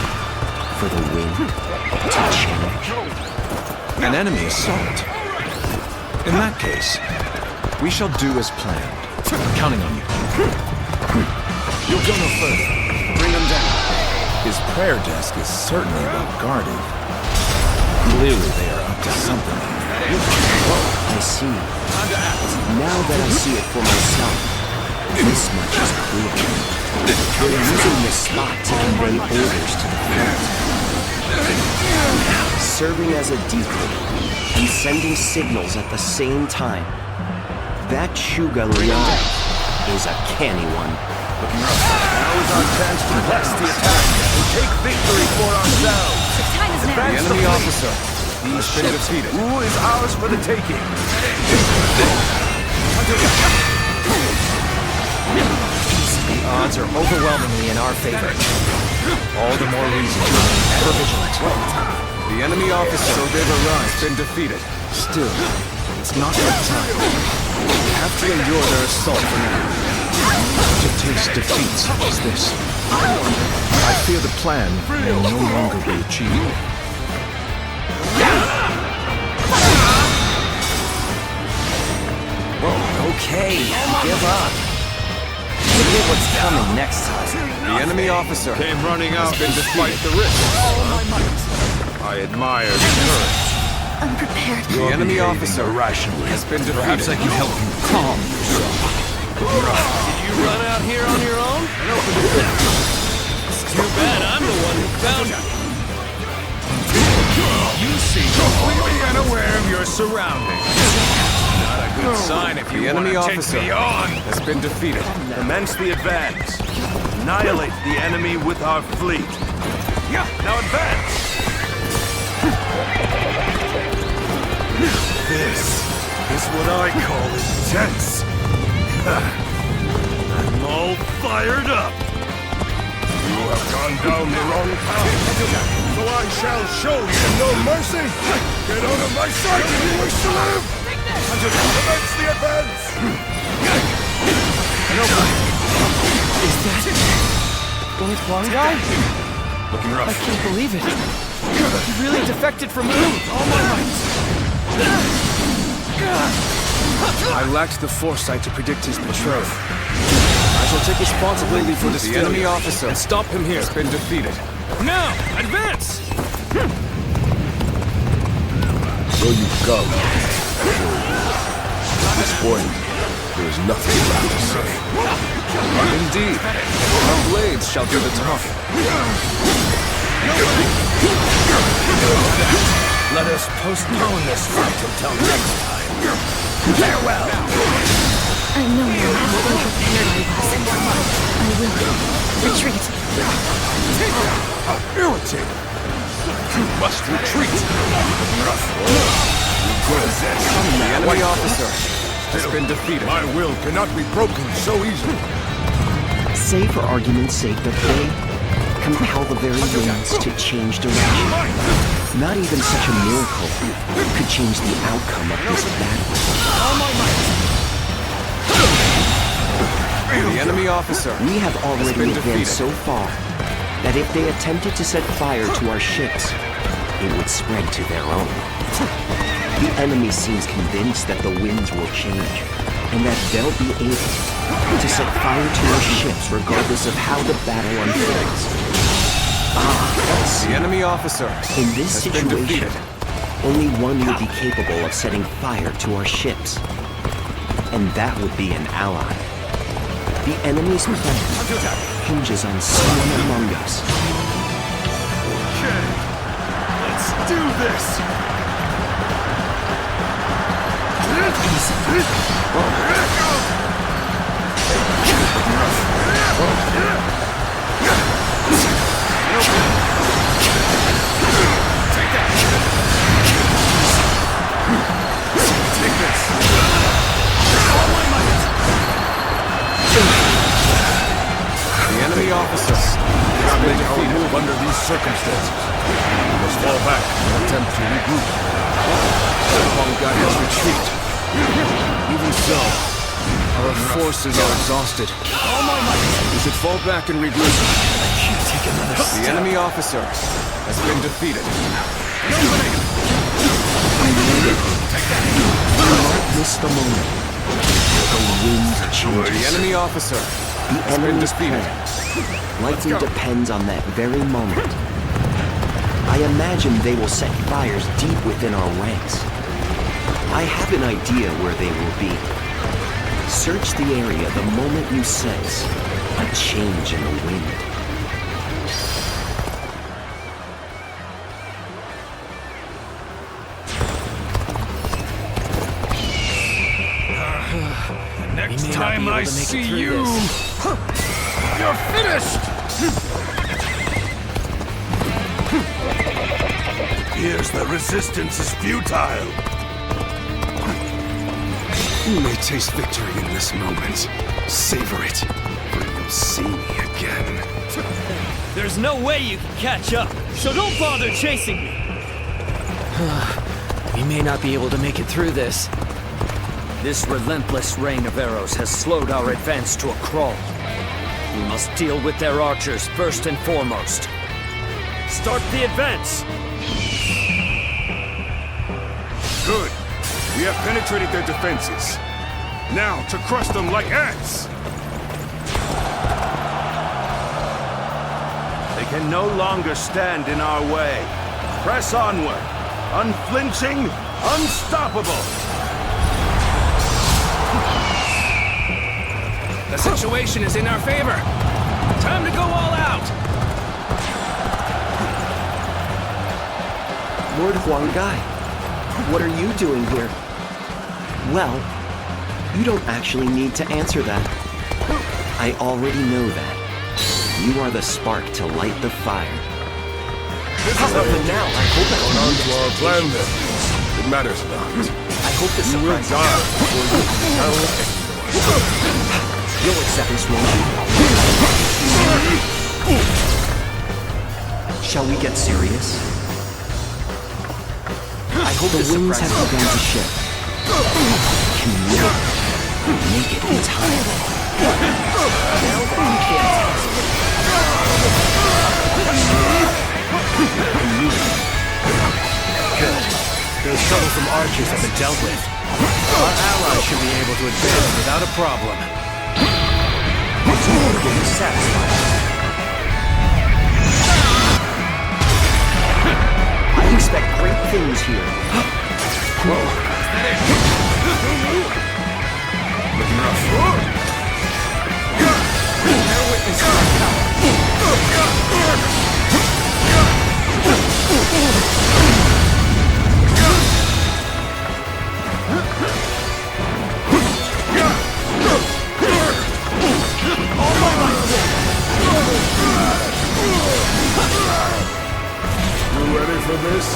for the wind to change? An enemy assault. In that case, we shall do as planned. Counting on you. You'll go no further. Bring him down. His prayer desk is certainly well guarded. Clearly they are up to something here. I see. Now that I see it for myself, This much is clear. They're using this spot to convey orders to the front. Serving as a decoy and sending signals at the same time. That Shuga Liang is a canny one. Now is our chance to press the attack and take victory for ourselves. The time is now. The enemy officer has been defeated. Who is ours for the taking? The odds are overwhelmingly in our favor. All the more reason to remain ever vigilant. The enemy officer has been defeated. Still, it's not that time. We have to endure their assault for now. To taste defeat such as this, I fear the plan may no longer be achieved. Okay, give up. Forget what's coming next time. The enemy officer Came running out has been despite defeated. the risk. I admire the courage. Unprepared. The enemy officer has been defeated. Perhaps I can help you calm yourself. Did you run out here on your own? It's too bad I'm the one who found you. You seem completely unaware of your surroundings. Not a good sign if you want to take me on. Has been defeated. Commence the advance. Annihilate the enemy with our fleet. Now advance! This is what I call intense. I'm all fired up. You have gone down the wrong path, so I shall show you no mercy. Get out of my sight if you wish to live. Commence the advance. Is that Lord Huangai? Looking rough. I can't believe it. He really defected from Earth. All my might. I lacked the foresight to predict his betrayal. I shall take responsibility for this. The enemy officer and stop him here. Has been defeated. Now, advance! So you come. At this point, there is nothing left to say. Indeed, our blades shall do the talking. Let us postpone this fight until next time. Farewell! I know now how unprepared I was. I will retreat. How irritating! You must retreat! The enemy officer has been defeated. My will cannot be broken so easily. Say for argument's sake that they compel the very winds to change direction. Not even such a miracle could change the outcome of this battle. The enemy officer. We have already advanced so far that if they attempted to set fire to our ships, it would spread to their own. The enemy seems convinced that the winds will change, and that they'll be able to set fire to our ships regardless of how the battle unfolds. The enemy officer. In this has been situation, defeated. only one would be capable of setting fire to our ships, and that would be an ally. The enemy's plan hinges on someone among us. Okay, let's do this! Take this! The enemy officer has been defeated. Move under these circumstances. We must fall back and attempt to regroup. Huangai has retreated. Even so, our forces are exhausted. We should fall back and regroup. I can't take another step. The enemy officer has been defeated. Miss the moment. The wind changes. The enemy officer The has been enemy's defeated. plan likely depends on that very moment. I imagine they will set fires deep within our ranks. I have an idea where they will be. Search the area the moment you sense a change in the wind. Next time I see you, you're finished! Appears the resistance is futile. You may taste victory in this moment. Savor it, or you'll see me again. There's no way you can catch up, so don't bother chasing me. We may not be able to make it through this. This relentless rain of arrows has slowed our advance to a crawl. We must deal with their archers first and foremost. Start the advance! Good. We have penetrated their defenses. Now, to crush them like ants! They can no longer stand in our way. Press onward. Unflinching, unstoppable. The situation is in our favor. Time to go all out. Lord Huanggai, what are you doing here? Well, you don't actually need to answer that. I already know that. You are the spark to light the fire. But now, I hope that Going on to our plan then. It matters not. I hope the surprise You'll accept this, won't you? Shall we get serious? I hope the winds have begun to shift. Can you make it in time? Good. Those troublesome archers have been dealt with. Our allies should be able to advance without a problem. I expect great things here. Whoa. Looking rough. Bear witness to our power. You ready for this?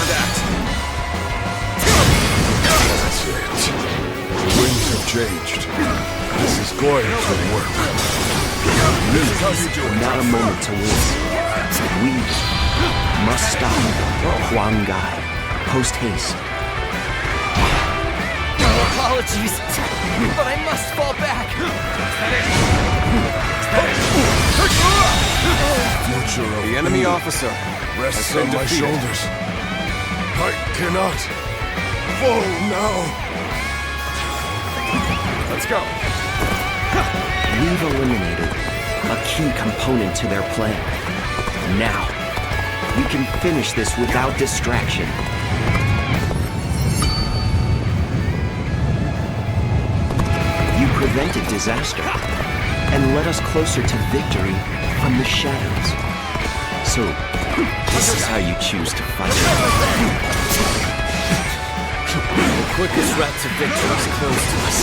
That. That's it. The winds have changed. This is going to work. Not a moment to waste. We must stop Huanggai. Post haste. Apologies, but I must fall back. Future of The enemy officer rests on my shoulders. I cannot fall now. Let's go. We've eliminated a key component to their plan. Now, we can finish this without distraction. You prevented disaster and led us closer to victory from the shadows. So, this is how you choose to fight. The quickest route to victory is close to us.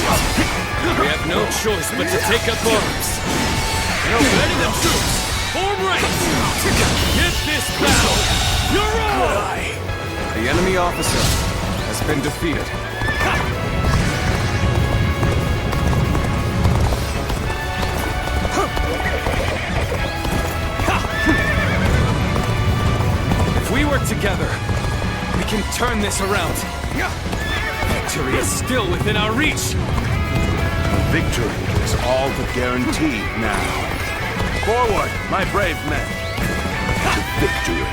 We have no choice but to take up arms. Ready the troops! Form ranks! Give this battle your all! The enemy officer has been defeated. If we work together, we can turn this around. Victory is still within our reach. Victory is all but guaranteed now. Forward, my brave men. To victory.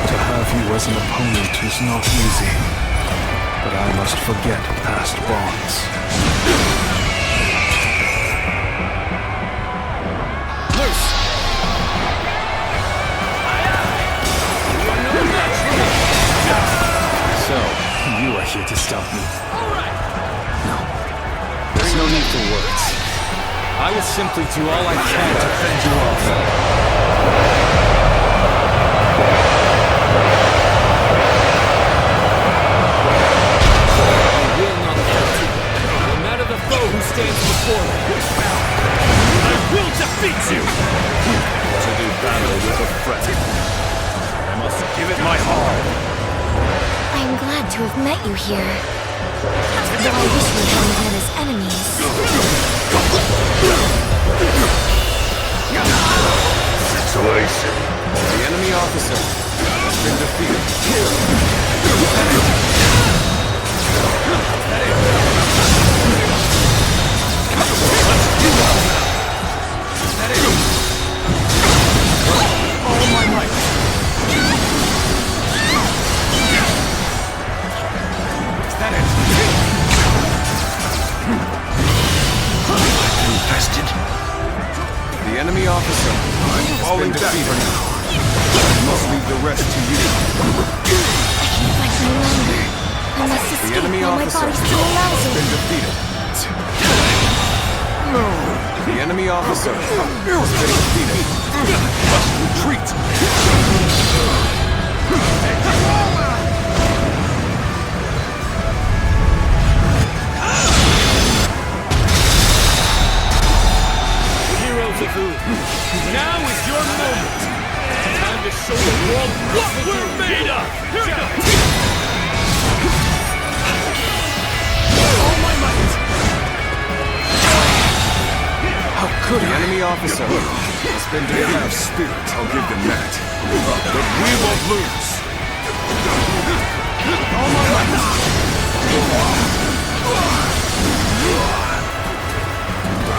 To have you as an opponent is not easy, but I must forget past bonds. Loose! to stop me. No. There's no need for words. I will simply do all I can to fend you off. I will not falter, no matter the foe who stands before me. I will defeat you! To do battle with a friend, I must give it my all. I am glad to have met you here. Though I wish we hadn't met as enemies. Situation. The enemy officer has been defeated. All my might. Is that it? Infested. The enemy officer has been defeated. I must leave the rest to you. I can fight no longer. I must The escape enemy while my officer body still allows has it. been defeated. The enemy officer has been defeated. Must retreat. Heroes of Ood, now is your moment! Time to show the world what we're made of! Here we go! All my might. How could the enemy officer has been They defeated? have spirit, I'll give them that. But we won't lose. All my might.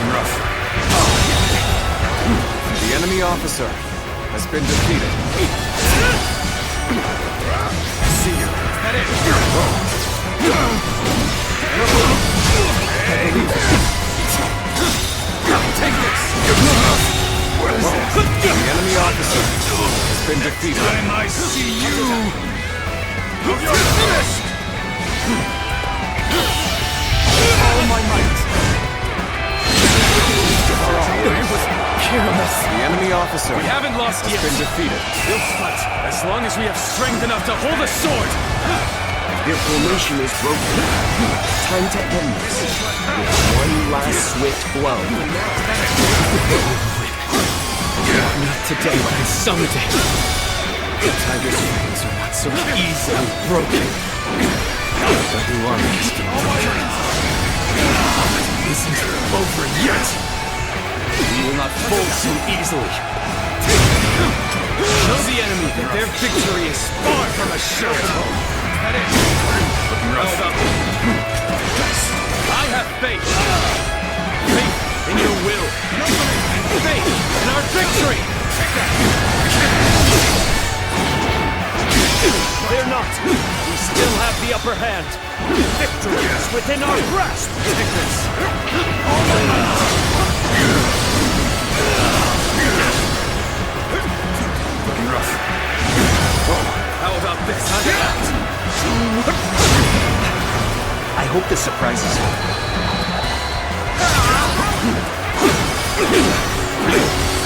Rough. The enemy officer has been defeated. See you. Is that it? Take this. The enemy officer has been defeated. Time I see you, you're finished! All my might. It was careless. The enemy officer We haven't lost has yet. been defeated. We'll fight as long as we have strength enough to hold a sword. Their formation is broken. Time to end this with one last swift blow. Not today, but someday. The tiger's fangs are not so easily broken. But who are these people? Isn't over yet. We will not fold so easily. Show the enemy that their victory is far from assured. That is. How about I have faith. Faith in your will. Faith in our victory. Fear not. We still have the upper hand. Victory is within our grasp. Take this. All my might. Looking rough. How about this? I hope this surprises you.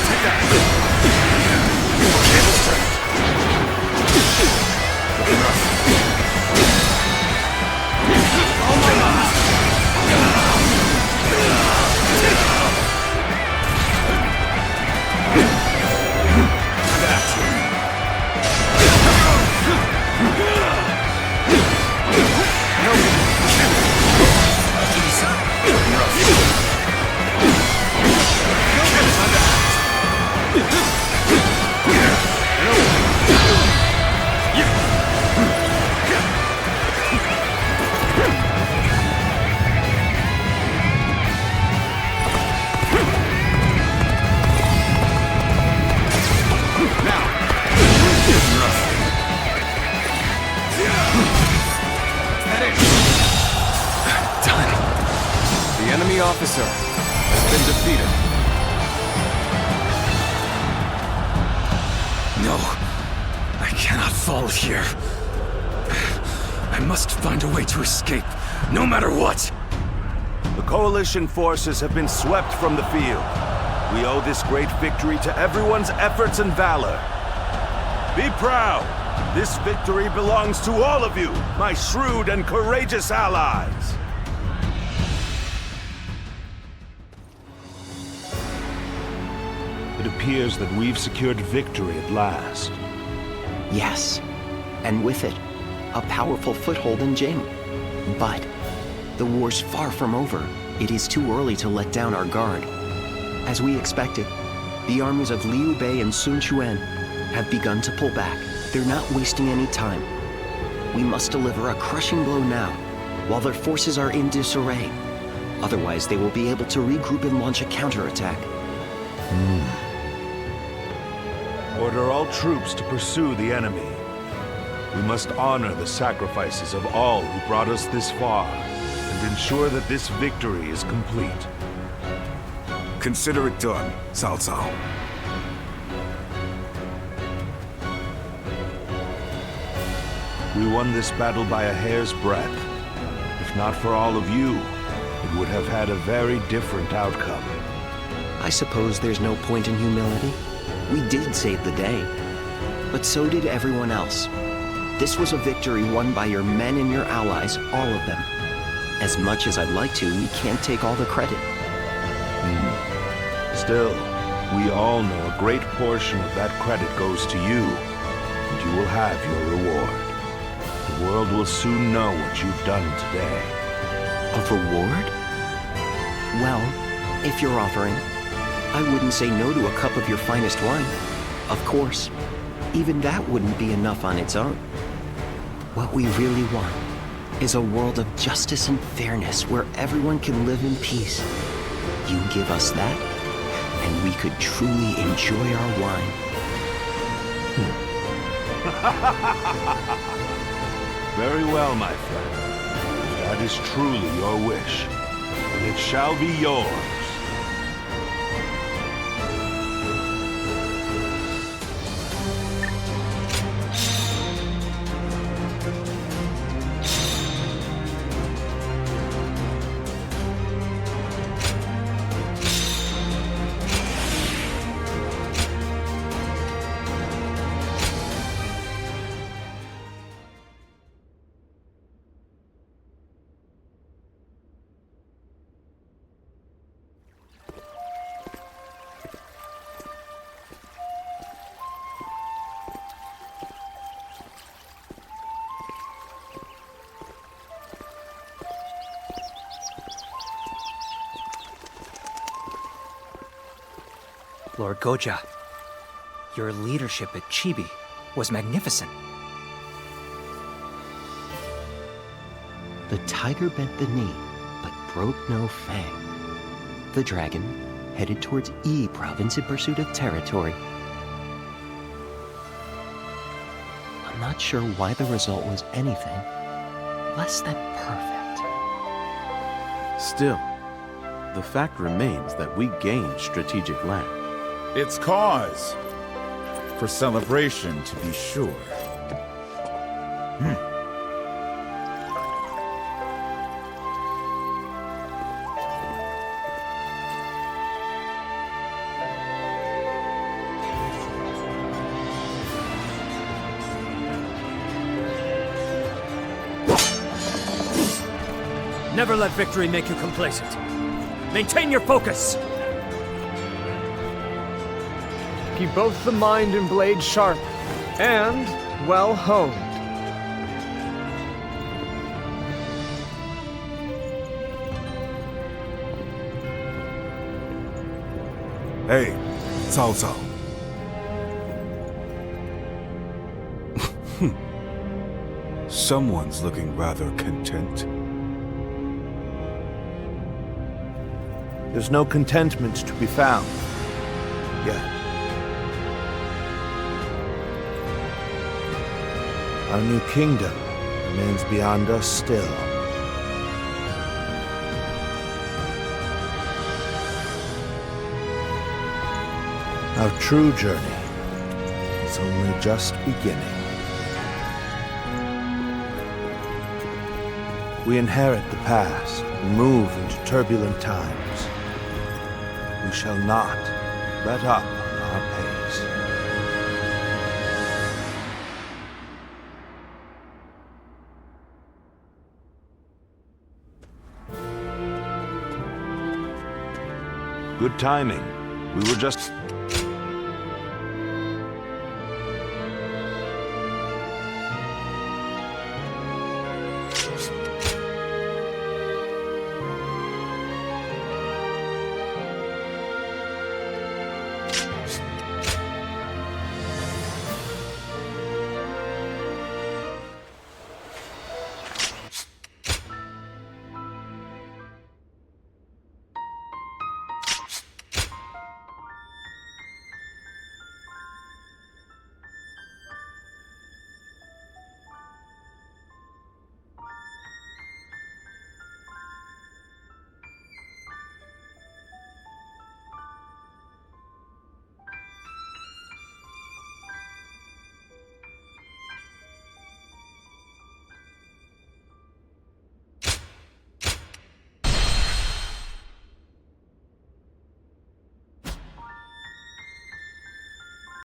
Take that. Cable strength. Looking rough. All my might. The enemy officer has been defeated. No, I cannot fall here. I I must find a way to escape, no matter what! The Coalition forces have been swept from the field. We owe this great victory to everyone's efforts and valor. Be proud! This victory belongs to all of you, my shrewd and courageous allies! It appears that we've secured victory at last. Yes, and with it, a powerful foothold in Jing. But the war's far from over. It is too early to let down our guard. As we expected, the armies of Liu Bei and Sun Quan have begun to pull back. They're not wasting any time. We must deliver a crushing blow now, while their forces are in disarray. Otherwise, they will be able to regroup and launch a counterattack. Order all troops to pursue the enemy. We must honor the sacrifices of all who brought us this far, and ensure that this victory is complete. Consider it done, Cao Cao. We won this battle by a hair's breadth. If not for all of you, it would have had a very different outcome. I suppose there's no point in humility. We did save the day, but so did everyone else. This was a victory won by your men and your allies, all of them. As much as I'd like to, we can't take all the credit. Still, we all know a great portion of that credit goes to you, and you will have your reward. The world will soon know what you've done today. A reward? Well, if you're offering, I wouldn't say no to a cup of your finest wine. Of course, even that wouldn't be enough on its own. What we really want is a world of justice and fairness where everyone can live in peace. You give us that, and we could truly enjoy our wine. Very well, my friend. That is truly your wish, and it shall be yours. Lord Goja, your leadership at Chibi was magnificent. The tiger bent the knee, but broke no fang. The dragon headed towards Yi province in pursuit of territory. I'm not sure why the result was anything less than perfect. Still, the fact remains that we gained strategic land. It's cause for celebration, to be sure. Never let victory make you complacent. Maintain your focus! Keep both the mind and blade sharp, and well honed. Hey, Cao Cao. Someone's looking rather content. There's no contentment to be found. Yet. Our new kingdom remains beyond us still. Our true journey is only just beginning. We inherit the past and move into turbulent times. We shall not let up on our pace. Good timing. We were just...